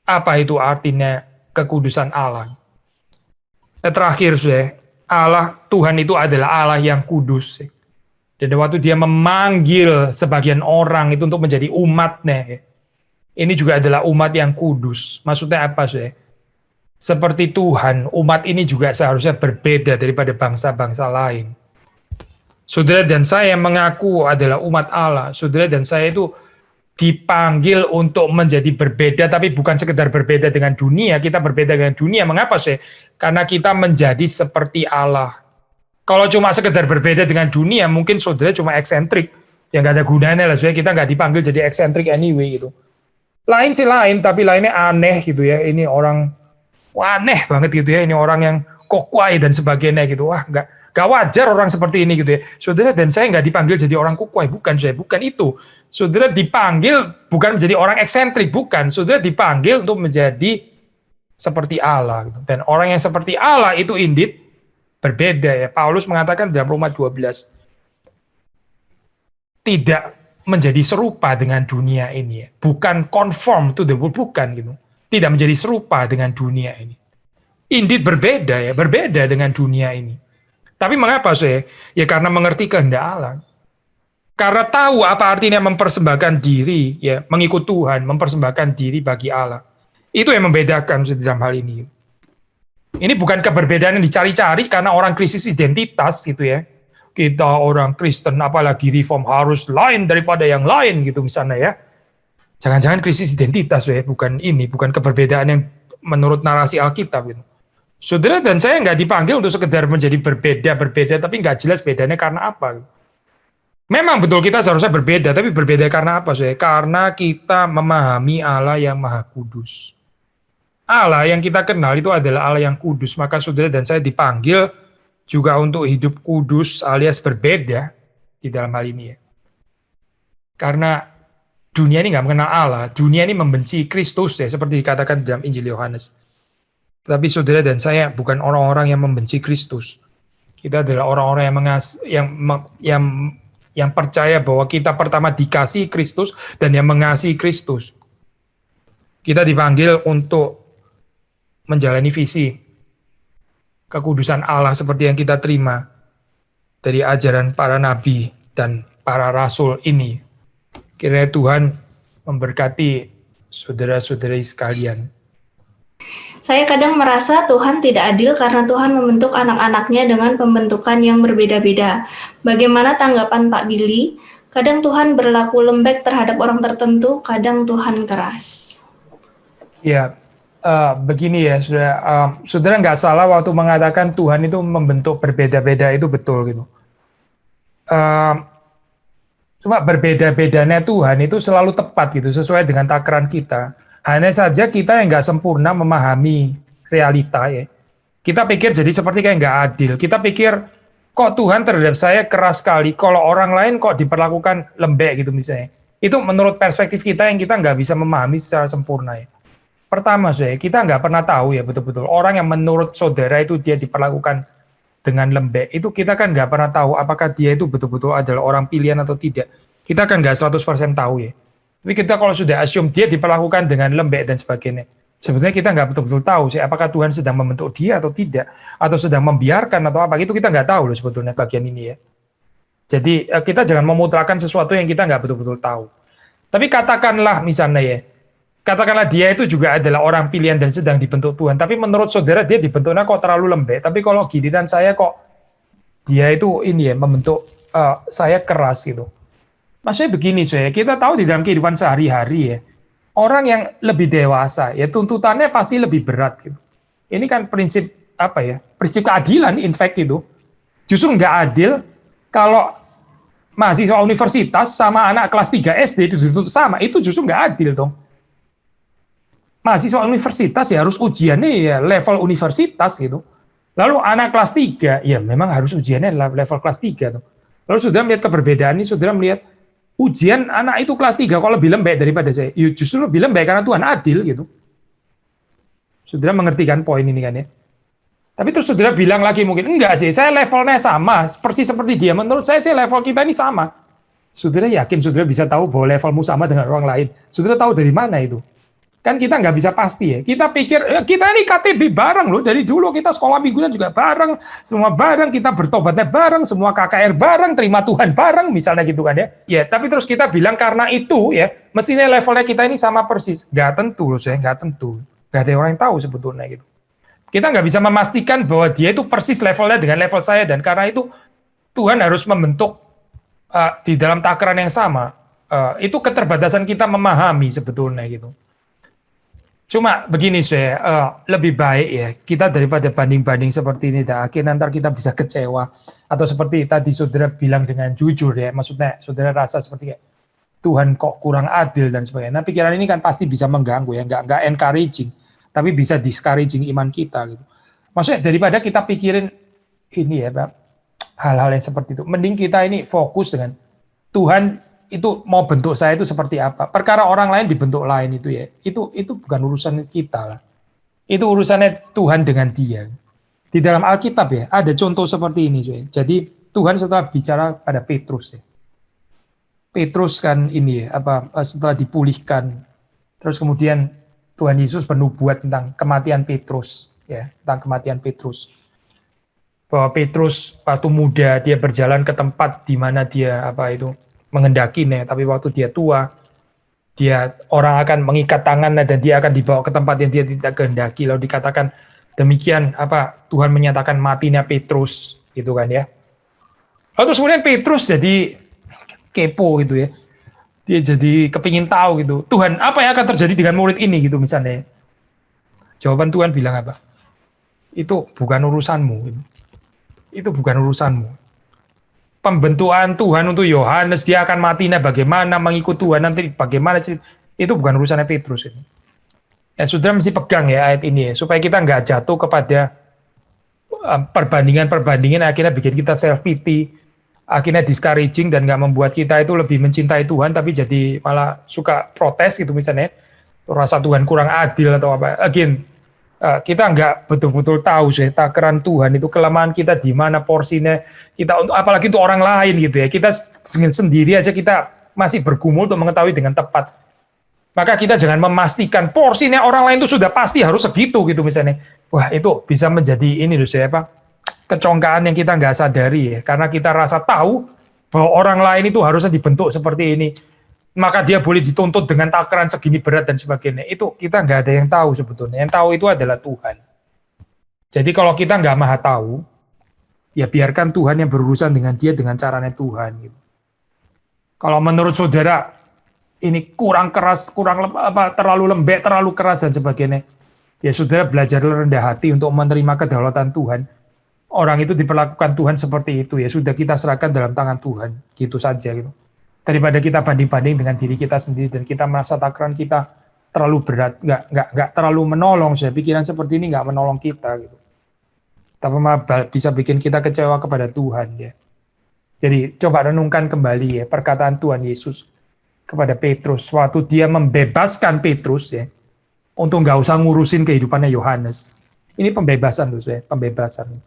S1: Apa itu artinya kekudusan Allah? Terakhir saya, Allah Tuhan itu adalah Allah yang kudus. Ya. Dan waktu dia memanggil sebagian orang itu untuk menjadi umatnya, ini juga adalah umat yang kudus. Maksudnya apa sih? Seperti Tuhan, umat ini juga seharusnya berbeda daripada bangsa-bangsa lain. Saudara dan saya yang mengaku adalah umat Allah. Saudara dan saya itu dipanggil untuk menjadi berbeda, tapi bukan sekedar berbeda dengan dunia. Kita berbeda dengan dunia. Mengapa sih? Karena kita menjadi seperti Allah. Kalau cuma sekedar berbeda dengan dunia, mungkin saudara cuma eksentrik. Yang nggak ada gunanya lah, saudara kita nggak dipanggil jadi eksentrik anyway gitu. Lain sih lain, tapi lainnya aneh gitu ya. Ini orang aneh banget gitu ya. Ini orang yang kokwai dan sebagainya gitu. Wah, nggak wajar orang seperti ini gitu ya. Saudara dan saya nggak dipanggil jadi orang kokwai, bukan saya, bukan itu. Saudara dipanggil bukan menjadi orang eksentrik, bukan. Saudara dipanggil untuk menjadi seperti Allah. Gitu. Dan orang yang seperti Allah itu indeed berbeda ya. Paulus mengatakan dalam Roma 12 tidak menjadi serupa dengan dunia ini ya. Bukan conform to the world, bukan gitu. Tidak menjadi serupa dengan dunia ini. Indeed berbeda ya, berbeda dengan dunia ini. Tapi mengapa sih? Ya karena mengerti kehendak Allah. Karena tahu apa artinya mempersembahkan diri, ya, mengikut Tuhan, mempersembahkan diri bagi Allah. Itu yang membedakan dalam hal ini. Ini bukan keberbedaan yang dicari-cari karena orang krisis identitas gitu ya. Kita orang Kristen apalagi reform harus lain daripada yang lain gitu misalnya ya. Jangan-jangan krisis identitas ya, bukan keberbedaan yang menurut narasi Alkitab gitu. Saudara dan saya nggak dipanggil untuk sekedar menjadi berbeda, tapi nggak jelas bedanya karena apa. Memang betul kita seharusnya berbeda, tapi berbeda karena apa? Karena kita memahami Allah yang Maha Kudus. Allah yang kita kenal itu adalah Allah yang kudus, maka saudara dan saya dipanggil juga untuk hidup kudus alias berbeda di dalam hal ini ya. Karena dunia ini nggak mengenal Allah, dunia ini membenci Kristus ya, seperti dikatakan dalam Injil Yohanes. Tapi saudara dan saya bukan orang-orang yang membenci Kristus. Kita adalah orang-orang yang percaya bahwa kita pertama dikasihi Kristus dan yang mengasihi Kristus. Kita dipanggil untuk menjalani visi kekudusan Allah seperti yang kita terima dari ajaran para nabi dan para rasul ini. Kiranya Tuhan memberkati saudara-saudari sekalian.
S4: Saya kadang merasa Tuhan tidak adil karena Tuhan membentuk anak-anaknya dengan pembentukan yang berbeda-beda. Bagaimana tanggapan Pak Billy? Kadang Tuhan berlaku lembek terhadap orang tertentu, kadang Tuhan keras.
S1: Ya, begini ya, saudara nggak salah waktu mengatakan Tuhan itu membentuk berbeda-beda, itu betul gitu. Cuma berbeda-bedanya Tuhan itu selalu tepat gitu, sesuai dengan takaran kita. Hanya saja kita yang nggak sempurna memahami realita ya. Kita pikir jadi seperti kayak nggak adil. Kita pikir kok Tuhan terhadap saya keras sekali, kalau orang lain kok diperlakukan lembek gitu misalnya. Itu menurut perspektif kita yang kita nggak bisa memahami secara sempurna ya. Pertama kita nggak pernah tahu ya betul-betul orang yang menurut saudara itu dia diperlakukan dengan lembek. Itu kita kan nggak pernah tahu apakah dia itu betul-betul adalah orang pilihan atau tidak. Kita kan nggak 100% tahu ya. Tapi kita kalau sudah assume dia diperlakukan dengan lembek dan sebagainya, sebetulnya kita nggak betul-betul tahu sih apakah Tuhan sedang membentuk dia atau tidak, atau sedang membiarkan atau apa, itu kita nggak tahu loh sebetulnya bagian ini ya. Jadi kita jangan memutrakan sesuatu yang kita nggak betul-betul tahu. Tapi katakanlah misalnya ya, katakanlah dia itu juga adalah orang pilihan dan sedang dibentuk Tuhan, tapi menurut saudara dia dibentuknya kok terlalu lembek, tapi kalau giliran saya kok dia itu ini ya membentuk saya keras gitu. Maksudnya begini, kita tahu di dalam kehidupan sehari-hari ya, orang yang lebih dewasa ya tuntutannya pasti lebih berat gitu. Ini kan prinsip apa ya? Prinsip keadilan, in fact itu justru nggak adil kalau mahasiswa universitas sama anak kelas 3 SD dituntut sama, itu justru nggak adil dong. Mahasiswa universitas ya harus ujiannya ya level universitas gitu. Lalu anak kelas 3 ya memang harus ujiannya level kelas 3 tuh. Lalu saudara melihat keberbedaan ini, saudara melihat ujian anak itu kelas 3 kok lebih lembek daripada saya. Ya justru lebih lembek karena Tuhan adil gitu. Saudara mengerti kan poin ini kan ya. Tapi terus saudara bilang lagi mungkin, enggak sih, saya levelnya sama, persis seperti dia. Menurut saya sih level kita ini sama. Saudara yakin saudara bisa tahu bahwa levelmu sama dengan orang lain? Saudara tahu dari mana itu? Kan kita nggak bisa pasti ya. Kita pikir, kita ini KTB bareng loh. Dari dulu kita sekolah mingguan juga bareng. Semua bareng, kita bertobatnya bareng. Semua KKR bareng, terima Tuhan bareng. Misalnya gitu kan ya. Ya, tapi terus kita bilang karena itu ya, mestinya levelnya kita ini sama persis. Nggak tentu loh, nggak tentu. Nggak ada orang yang tahu sebetulnya gitu. Kita nggak bisa memastikan bahwa dia itu persis levelnya dengan level saya. Dan karena itu Tuhan harus membentuk di dalam takaran yang sama. Itu keterbatasan kita memahami sebetulnya gitu. Cuma begini lebih baik ya kita daripada banding-banding seperti ini, akhirnya nanti kita bisa kecewa atau seperti tadi saudara bilang dengan jujur ya, maksudnya saudara rasa seperti kayak Tuhan kok kurang adil dan sebagainya. Nah pikiran ini kan pasti bisa mengganggu ya, nggak encouraging, tapi bisa discouraging iman kita gitu. Maksudnya daripada kita pikirin ini ya Pak, hal-hal yang seperti itu, mending kita ini fokus dengan Tuhan itu mau bentuk saya itu seperti apa. Perkara orang lain dibentuk lain itu ya. Itu bukan urusan kita lah. Itu urusannya Tuhan dengan dia. Di dalam Alkitab ya, ada contoh seperti ini. Jadi Tuhan setelah bicara pada Petrus ya. Petrus kan ini ya, setelah dipulihkan, terus kemudian Tuhan Yesus bernubuat tentang kematian Petrus ya, tentang kematian Petrus. Bahwa Petrus waktu muda dia berjalan ke tempat di mana dia menghendakinya, tapi waktu dia tua, orang akan mengikat tangannya dan dia akan dibawa ke tempat yang dia tidak kehendaki. Lalu dikatakan demikian Tuhan menyatakan matinya Petrus gitu kan ya. Lalu terus kemudian Petrus jadi kepo gitu ya. Dia jadi kepingin tahu gitu. Tuhan, apa yang akan terjadi dengan murid ini gitu misalnya. Jawaban Tuhan bilang apa? Itu bukan urusanmu. Itu bukan urusanmu. Pembentukan Tuhan untuk Yohanes, dia akan matinya bagaimana, mengikut Tuhan nanti bagaimana, itu bukan urusannya Petrus ini. Ya saudara mesti pegang ya ayat ini ya, supaya kita nggak jatuh kepada perbandingan akhirnya bikin kita self pity, akhirnya discouraging dan nggak membuat kita itu lebih mencintai Tuhan, tapi jadi malah suka protes gitu misalnya, rasa Tuhan kurang adil atau apa. Again, kita nggak betul-betul tahu sih takaran Tuhan itu, kelemahan kita di mana, porsinya kita, apalagi untuk orang lain gitu ya. Kita sendiri aja kita masih bergumul untuk mengetahui dengan tepat. Maka kita jangan memastikan porsinya orang lain itu sudah pasti harus segitu gitu misalnya. Wah, itu bisa menjadi ini loh saya kecongkaan yang kita nggak sadari ya, karena kita rasa tahu bahwa orang lain itu harusnya dibentuk seperti ini, maka dia boleh dituntut dengan takaran segini berat dan sebagainya. Itu kita nggak ada yang tahu sebetulnya. Yang tahu itu adalah Tuhan. Jadi kalau kita nggak maha tahu, ya biarkan Tuhan yang berurusan dengan dia dengan caranya Tuhan. Gitu. Kalau menurut saudara ini kurang keras, terlalu lembek, terlalu keras dan sebagainya, ya saudara belajar rendah hati untuk menerima kedaulatan Tuhan. Orang itu diperlakukan Tuhan seperti itu, ya sudah kita serahkan dalam tangan Tuhan, gitu saja gitu. Daripada kita banding-banding dengan diri kita sendiri dan kita merasa takaran kita terlalu berat, nggak terlalu menolong. Saya pikiran seperti ini nggak menolong kita gitu. Tapi malah bisa bikin kita kecewa kepada Tuhan ya. Jadi coba renungkan kembali ya perkataan Tuhan Yesus kepada Petrus waktu dia membebaskan Petrus ya untuk nggak usah ngurusin kehidupannya Yohanes. Ini pembebasan tuh saya, pembebasan.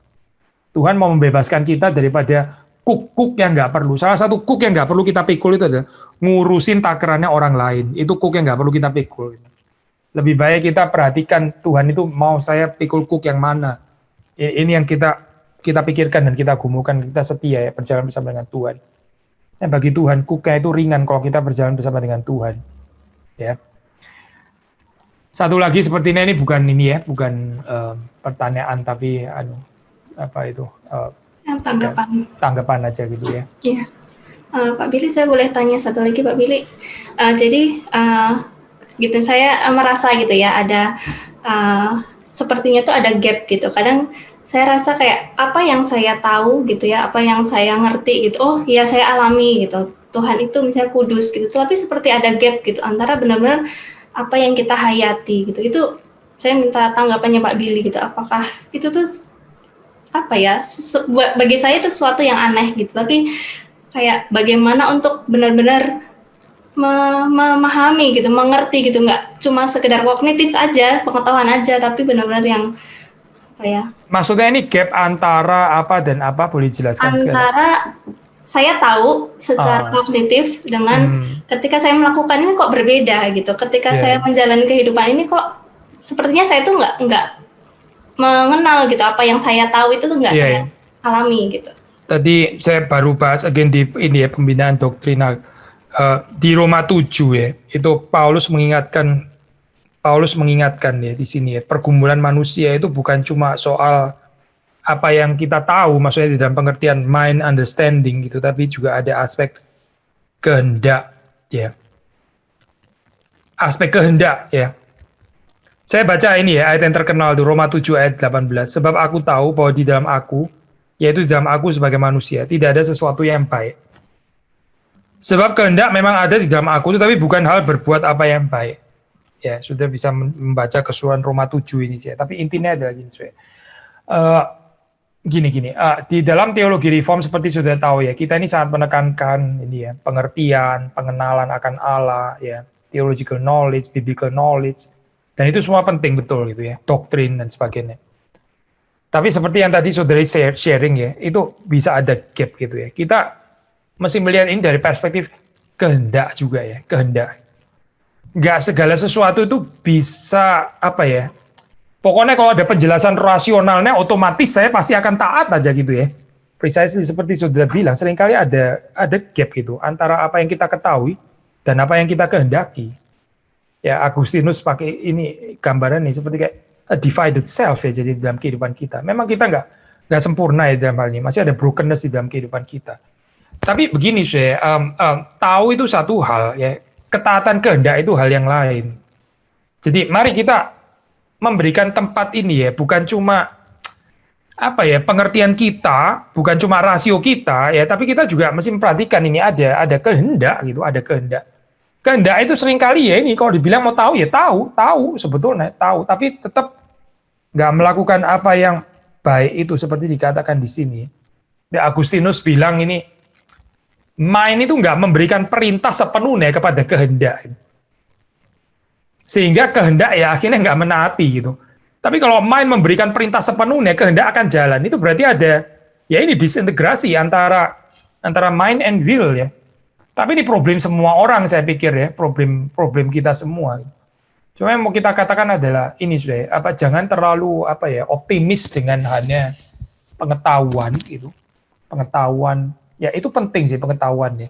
S1: Tuhan mau membebaskan kita daripada kuk yang nggak perlu. Salah satu kuk yang nggak perlu kita pikul itu adalah ngurusin takarannya orang lain. Itu kuk yang nggak perlu kita pikul. Lebih baik kita perhatikan Tuhan itu mau saya pikul kuk yang mana. Ini yang kita pikirkan dan kita gumukan, kita setia ya berjalan bersama dengan Tuhan. Bagi Tuhan kuknya itu ringan kalau kita berjalan bersama dengan Tuhan. Ya. Satu lagi sepertinya ini bukan pertanyaan tapi tanggapan aja gitu ya.
S4: Iya. Pak Billy, saya boleh tanya satu lagi Pak Billy. Gitu saya merasa gitu ya ada sepertinya tuh ada gap gitu. Kadang saya rasa kayak apa yang saya tahu gitu ya, apa yang saya ngerti gitu. Oh ya saya alami gitu. Tuhan itu misalnya kudus gitu. Tapi seperti ada gap gitu antara benar-benar apa yang kita hayati gitu. Itu saya minta tanggapannya Pak Billy gitu. Apakah itu tuh apa ya, bagi saya itu sesuatu yang aneh gitu, tapi kayak bagaimana untuk benar-benar memahami gitu, mengerti gitu, nggak cuma sekedar kognitif aja, pengetahuan aja, tapi benar-benar yang apa ya.
S1: Maksudnya ini gap antara apa dan apa, boleh jelaskan sekali?
S4: Antara saya tahu secara kognitif dengan ketika saya melakukan ini kok berbeda gitu, ketika saya menjalani kehidupan ini kok sepertinya saya tuh nggak mengenal gitu, apa yang saya tahu itu tuh nggak saya alami gitu. Tadi
S1: saya baru bahas again di ini ya, pembinaan doktrinal di Roma 7 ya, itu Paulus mengingatkan ya di sini ya, pergumulan manusia itu bukan cuma soal apa yang kita tahu, maksudnya di dalam pengertian mind understanding gitu, tapi juga ada aspek kehendak ya. Aspek kehendak ya. Saya baca ini ya, ayat yang terkenal di Roma 7 ayat 18. Sebab aku tahu bahwa di dalam aku, yaitu di dalam aku sebagai manusia, tidak ada sesuatu yang baik. Sebab kehendak memang ada di dalam aku, tapi bukan hal berbuat apa yang baik. Ya, sudah bisa membaca keseluruhan Roma 7 ini saya. Tapi intinya adalah gini, saya. Di dalam teologi reform seperti sudah tahu ya, kita ini sangat menekankan ini ya, pengertian, pengenalan akan Allah, ya, theological knowledge, biblical knowledge. Dan itu semua penting betul gitu ya, doktrin dan sebagainya. Tapi seperti yang tadi saudara sharing ya, itu bisa ada gap gitu ya. Kita mesti melihat ini dari perspektif kehendak juga ya, kehendak. Nggak segala sesuatu itu bisa apa ya, pokoknya kalau ada penjelasan rasionalnya otomatis saya pasti akan taat aja gitu ya. precisely seperti saudara bilang, seringkali ada gap gitu antara apa yang kita ketahui dan apa yang kita kehendaki. Ya, Agustinus pakai ini gambaran nih seperti kayak a divided self ya, jadi dalam kehidupan kita. Memang kita nggak sempurna ya dalam hal ini, masih ada brokenness di dalam kehidupan kita. Tapi begini saya, tahu itu satu hal ya, ketaatan kehendak itu hal yang lain. Jadi mari kita memberikan tempat ini ya, bukan cuma apa ya pengertian kita, bukan cuma rasio kita ya, tapi kita juga mesti memperhatikan ini ada kehendak gitu, ada kehendak. Kehendak itu seringkali ya ini kalau dibilang mau tahu ya tahu sebetulnya tahu, tapi tetap nggak melakukan apa yang baik itu seperti dikatakan di sini. Ya, Agustinus bilang ini mind itu nggak memberikan perintah sepenuhnya kepada kehendak, sehingga kehendak ya akhirnya nggak menaati gitu. Tapi kalau mind memberikan perintah sepenuhnya, kehendak akan jalan. Itu berarti ada ya ini disintegrasi antara mind and will ya. Tapi ini problem semua orang saya pikir ya, problem kita semua. Cuma yang mau kita katakan adalah ini sudah jangan terlalu optimis dengan hanya pengetahuan gitu. Pengetahuan ya itu penting sih pengetahuan ya.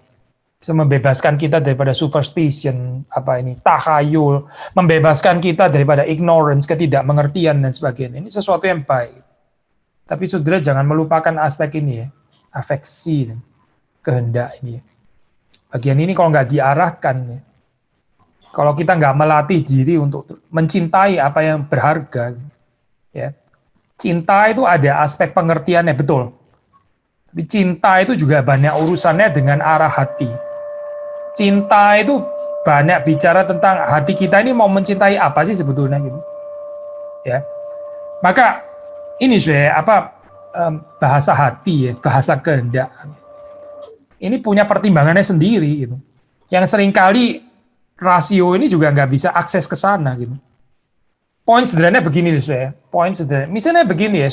S1: Bisa membebaskan kita daripada superstition, takhayul, membebaskan kita daripada ignorance, ketidakmengertian dan sebagainya. Ini sesuatu yang baik. Tapi saudara jangan melupakan aspek ini ya, afeksi, kehendak ini. Bagian ini kalau nggak diarahkan ya, kalau kita nggak melatih diri untuk mencintai apa yang berharga, ya, cinta itu ada aspek pengertiannya betul. Tapi cinta itu juga banyak urusannya dengan arah hati. Cinta itu banyak bicara tentang hati kita ini mau mencintai apa sih sebetulnya gitu, ya. Maka ini saya bahasa hati ya, bahasa kehendak. Ini punya pertimbangannya sendiri gitu. Yang seringkali rasio ini juga nggak bisa akses ke sana gitu. Poin sederhananya begini saya. Poin sederhana. Misalnya begini ya,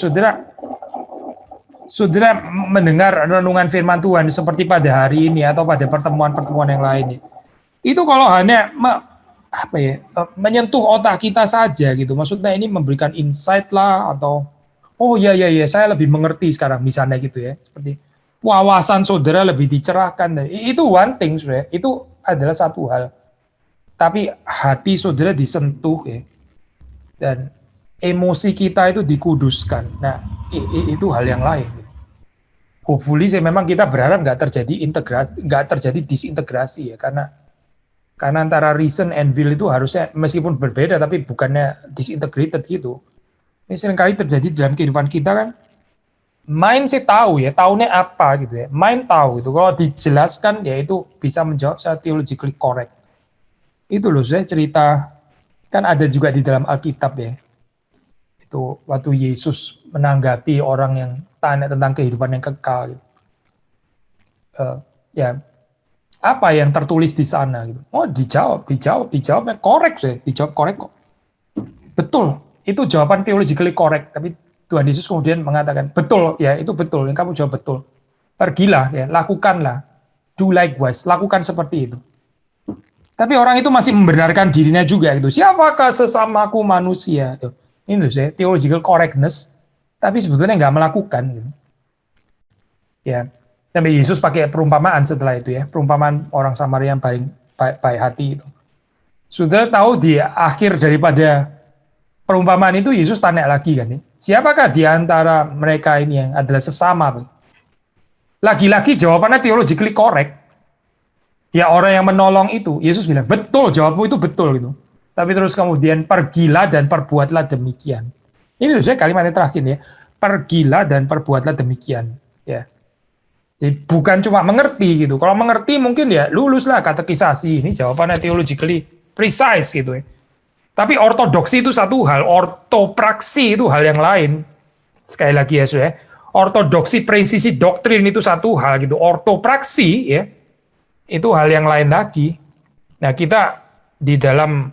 S1: saudara mendengar renungan firman Tuhan seperti pada hari ini atau pada pertemuan-pertemuan yang lain. Itu kalau hanya menyentuh otak kita saja gitu. Maksudnya ini memberikan insight lah atau oh ya saya lebih mengerti sekarang misalnya gitu ya. Seperti wawasan saudara lebih dicerahkan. Itu one thing, saudara. Itu adalah satu hal. Tapi hati saudara disentuh ya. Dan emosi kita itu dikuduskan. Nah, itu hal yang lain. Hopefully memang kita berharap nggak terjadi disintegrasi ya, karena antara reason and will itu harusnya meskipun berbeda tapi bukannya disintegrated gitu. Ini seringkali terjadi dalam kehidupan kita kan. Mind sih tahu ya, taunya apa gitu ya. Mind tahu itu. Kalau dijelaskan ya itu bisa menjawab secara theologically correct. Itu loh saya cerita kan ada juga di dalam Alkitab ya. Itu waktu Yesus menanggapi orang yang tanya tentang kehidupan yang kekal gitu. Ya apa yang tertulis di sana gitu. Oh dijawabnya korek sih, dijawab korek kok. Betul, itu jawaban theologically correct, tapi Tuhan Yesus kemudian mengatakan, betul, ya itu betul, yang kamu jawab betul. Pergilah, ya, lakukanlah, do likewise, lakukan seperti itu. Tapi orang itu masih membenarkan dirinya juga gitu. Siapakah sesamaku manusia? Ini loh saya, theological correctness, tapi sebetulnya nggak melakukan gitu. Ya, sampai Yesus pakai perumpamaan setelah itu ya, perumpamaan orang Samaria yang paling baik hati itu. Saudara tahu di akhir daripada perumpamaan itu Yesus tanya lagi kan, siapakah di antara mereka ini yang adalah sesama? Lagi-lagi jawabannya theologically correct. Ya orang yang menolong itu, Yesus bilang, betul jawabmu itu betul gitu. Tapi terus kemudian pergilah dan perbuatlah demikian. Ini loh saya kalimat yang terakhir ya, pergilah dan perbuatlah demikian. Ya. Jadi bukan cuma mengerti gitu. Kalau mengerti mungkin ya luluslah katekisasi. Ini jawabannya theologically precise gitu ya. Tapi ortodoksi itu satu hal, ortopraksi itu hal yang lain. Sekali lagi ya, saudara. Ortodoksi presisi doktrin itu satu hal gitu. Ortopraksi ya, itu hal yang lain lagi. Nah, kita di dalam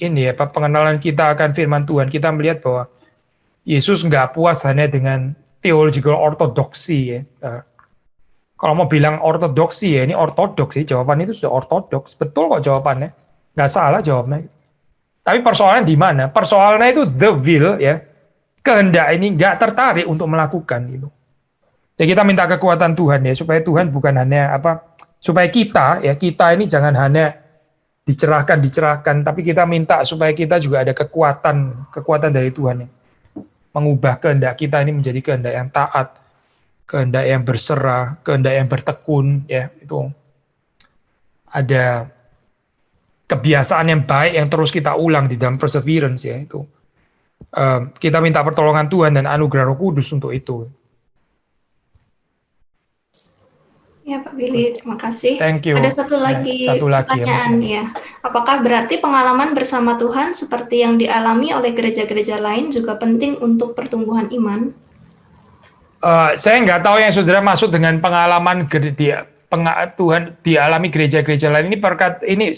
S1: ini ya, pengenalan kita akan firman Tuhan, kita melihat bahwa Yesus nggak puas hanya dengan theological ortodoksi ya. Kalau mau bilang ortodoksi ya, ini ortodoksi, jawaban itu sudah ortodoks. Betul kok jawabannya. Nggak salah jawabnya. Tapi persoalannya di mana? Persoalannya itu the will ya. Kehendak ini nggak tertarik untuk melakukan gitu. Ya kita minta kekuatan Tuhan ya, supaya Tuhan bukan hanya supaya kita ini jangan hanya dicerahkan, tapi kita minta supaya kita juga ada kekuatan dari Tuhan ya. Mengubah kehendak kita ini menjadi kehendak yang taat, kehendak yang berserah, kehendak yang bertekun ya, itu ada kebiasaan yang baik yang terus kita ulang di dalam perseverance ya itu. Kita minta pertolongan Tuhan dan anugerah Roh Kudus untuk itu.
S4: Ya Pak Billy, terima kasih.
S1: Thank you.
S4: Ada satu lagi pertanyaan ya. Apakah berarti pengalaman bersama Tuhan seperti yang dialami oleh gereja-gereja lain juga penting untuk pertumbuhan iman?
S1: Saya nggak tahu yang saudara maksud dengan pengalaman Tuhan dialami gereja-gereja lain ini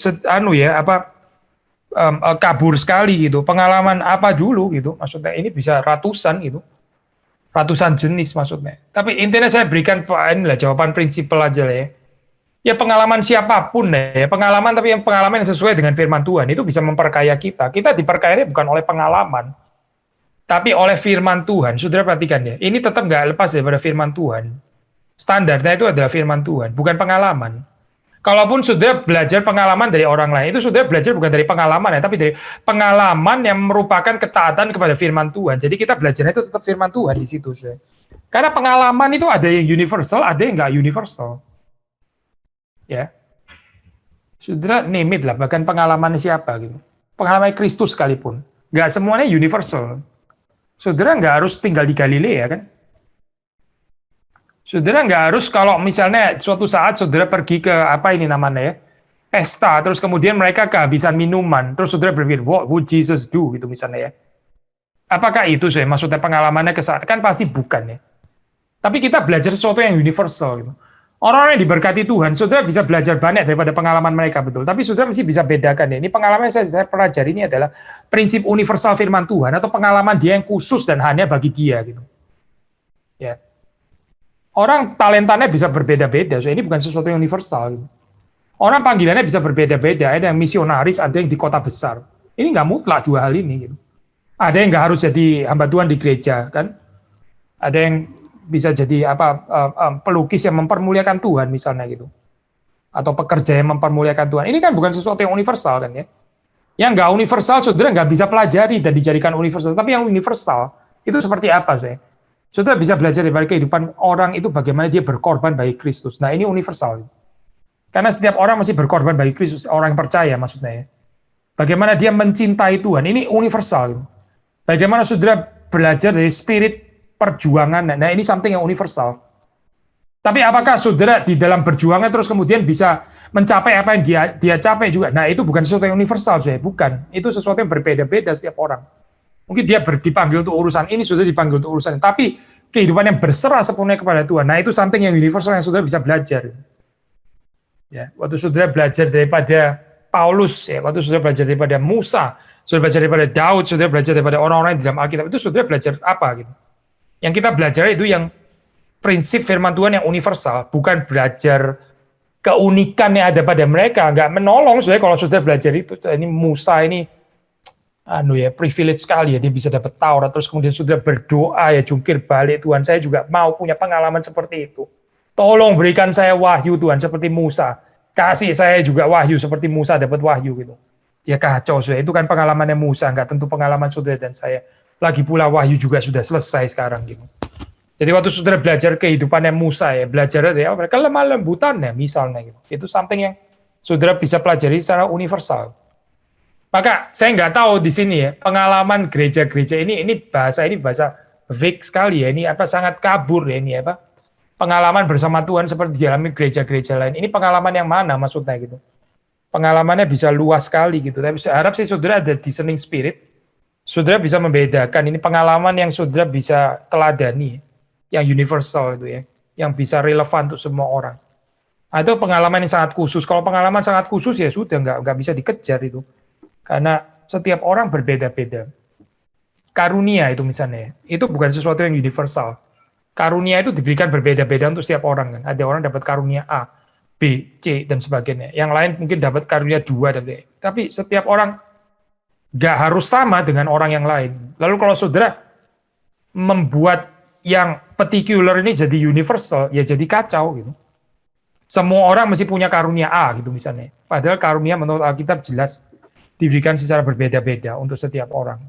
S1: kabur sekali gitu. Pengalaman apa dulu gitu? Maksudnya ini bisa ratusan gitu. Ratusan jenis maksudnya. Tapi intinya saya berikan jawaban prinsipal aja lah ya. Ya pengalaman siapapun ya, pengalaman tapi yang pengalaman yang sesuai dengan firman Tuhan itu bisa memperkaya kita. Kita diperkaya bukan oleh pengalaman, tapi oleh firman Tuhan. Saudara perhatikan ya, ini tetap nggak lepas daripada firman Tuhan. Standarnya itu adalah firman Tuhan, bukan pengalaman. Kalaupun saudara belajar pengalaman dari orang lain, itu saudara belajar bukan dari pengalaman ya, tapi dari pengalaman yang merupakan ketaatan kepada firman Tuhan. Jadi kita belajarnya itu tetap firman Tuhan di situ. Saudara. Karena pengalaman itu ada yang universal, ada yang nggak universal. Ya, saudara name it lah, bahkan pengalaman siapa gitu. Pengalaman Kristus sekalipun. Nggak semuanya universal. Saudara nggak harus tinggal di Galilea kan. Saudara nggak harus kalau misalnya suatu saat saudara pergi ke pesta, terus kemudian mereka kehabisan minuman, terus saudara berpikir, what would Jesus do gitu misalnya ya. Apakah itu maksudnya pengalamannya kesana? Kan pasti bukan ya. Tapi kita belajar sesuatu yang universal gitu. Orang-orang yang diberkati Tuhan, saudara bisa belajar banyak daripada pengalaman mereka betul. Tapi saudara mesti bisa bedakan ya. Ini pengalaman yang saya pelajari ini adalah prinsip universal firman Tuhan atau pengalaman dia yang khusus dan hanya bagi dia gitu. Ya. Orang talentanya bisa berbeda-beda, so ini bukan sesuatu yang universal. Orang panggilannya bisa berbeda-beda, ada yang misionaris, ada yang di kota besar. Ini nggak mutlak dua hal ini. Gitu. Ada yang nggak harus jadi hamba Tuhan di gereja, kan? Ada yang bisa jadi pelukis yang mempermuliakan Tuhan misalnya gitu, atau pekerja yang mempermuliakan Tuhan. Ini kan bukan sesuatu yang universal kan ya? Yang nggak universal, saudara nggak bisa pelajari dan dijadikan universal. Tapi yang universal itu seperti apa sih? Saudara bisa belajar dari kehidupan orang itu bagaimana dia berkorban bagi Kristus. Nah ini universal. Karena setiap orang masih berkorban bagi Kristus, orang yang percaya maksudnya ya. Bagaimana dia mencintai Tuhan, ini universal. Bagaimana saudara belajar dari spirit perjuangan, nah ini something yang universal. Tapi apakah saudara di dalam perjuangan terus kemudian bisa mencapai apa yang dia capai juga? Nah itu bukan sesuatu yang universal, bukan. Itu sesuatu yang berbeda-beda setiap orang. Mungkin dia dipanggil untuk urusan ini, sudah dipanggil untuk urusan ini. Tapi kehidupan yang berserah sepenuhnya kepada Tuhan. Nah itu something yang universal yang saudara bisa belajar. Ya, waktu saudara belajar daripada Paulus, ya, waktu saudara belajar daripada Musa, saudara belajar daripada Daud, saudara belajar daripada orang-orang di dalam Alkitab, itu saudara belajar apa gitu? Yang kita belajar itu yang prinsip firman Tuhan yang universal, bukan belajar keunikan yang ada pada mereka. Nggak menolong saudara kalau saudara belajar itu. Ini Musa ini privilege sekali ya, dia bisa dapat Taurat, terus kemudian saudara berdoa ya, jungkir balik, Tuhan saya juga mau punya pengalaman seperti itu. Tolong berikan saya wahyu Tuhan seperti Musa. Kasih saya juga wahyu seperti Musa dapat wahyu gitu. Ya kacau saudara, itu kan pengalamannya Musa, nggak tentu pengalaman saudara dan saya. Lagi pula wahyu juga sudah selesai sekarang gitu. Jadi waktu saudara belajar kehidupannya Musa ya, belajar dari kelemah lembutannya misalnya gitu. Itu something yang saudara bisa pelajari secara universal. Maka saya nggak tahu di sini ya, pengalaman gereja-gereja ini bahasa vague sekali ya, ini sangat kabur ya ini pengalaman bersama Tuhan seperti dialami gereja-gereja lain. Ini pengalaman yang mana maksudnya gitu? Pengalamannya bisa luas sekali gitu. Tapi saya harap sih saudara ada discerning spirit, saudara bisa membedakan ini pengalaman yang saudara bisa teladani, yang universal itu ya, yang bisa relevan untuk semua orang. Atau pengalaman yang sangat khusus. Kalau pengalaman sangat khusus ya sudah nggak bisa dikejar itu. Karena setiap orang berbeda-beda. Karunia itu misalnya, itu bukan sesuatu yang universal. Karunia itu diberikan berbeda-beda untuk setiap orang. Kan. Ada orang dapat karunia A, B, C, dan sebagainya. Yang lain mungkin dapat karunia 2. Tapi setiap orang nggak harus sama dengan orang yang lain. Lalu kalau saudara membuat yang particular ini jadi universal, ya jadi kacau gitu. Semua orang mesti punya karunia A gitu misalnya. Padahal karunia menurut Alkitab jelas diberikan secara berbeda-beda untuk setiap orang.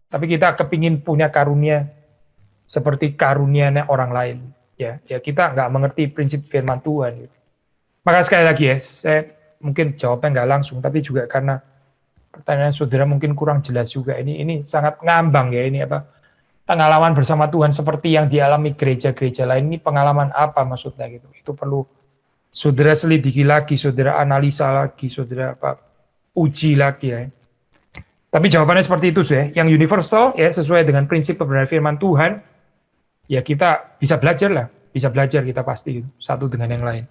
S1: Tapi kita kepingin punya karunia seperti karunia orang lain. Ya kita nggak mengerti prinsip firman Tuhan. Gitu. Maka sekali lagi ya, saya mungkin jawabnya nggak langsung, tapi juga karena pertanyaan saudara mungkin kurang jelas juga. Ini sangat ngambang ya, ini apa pengalaman bersama Tuhan seperti yang dialami gereja-gereja lain. Ini pengalaman apa maksudnya gitu? Itu perlu saudara selidiki lagi, saudara analisa lagi, saudara uji lagi ya. Tapi jawabannya seperti itu sih, yang universal ya sesuai dengan prinsip kebenaran firman Tuhan, ya kita bisa belajar lah, bisa belajar kita pasti gitu, satu dengan yang lain.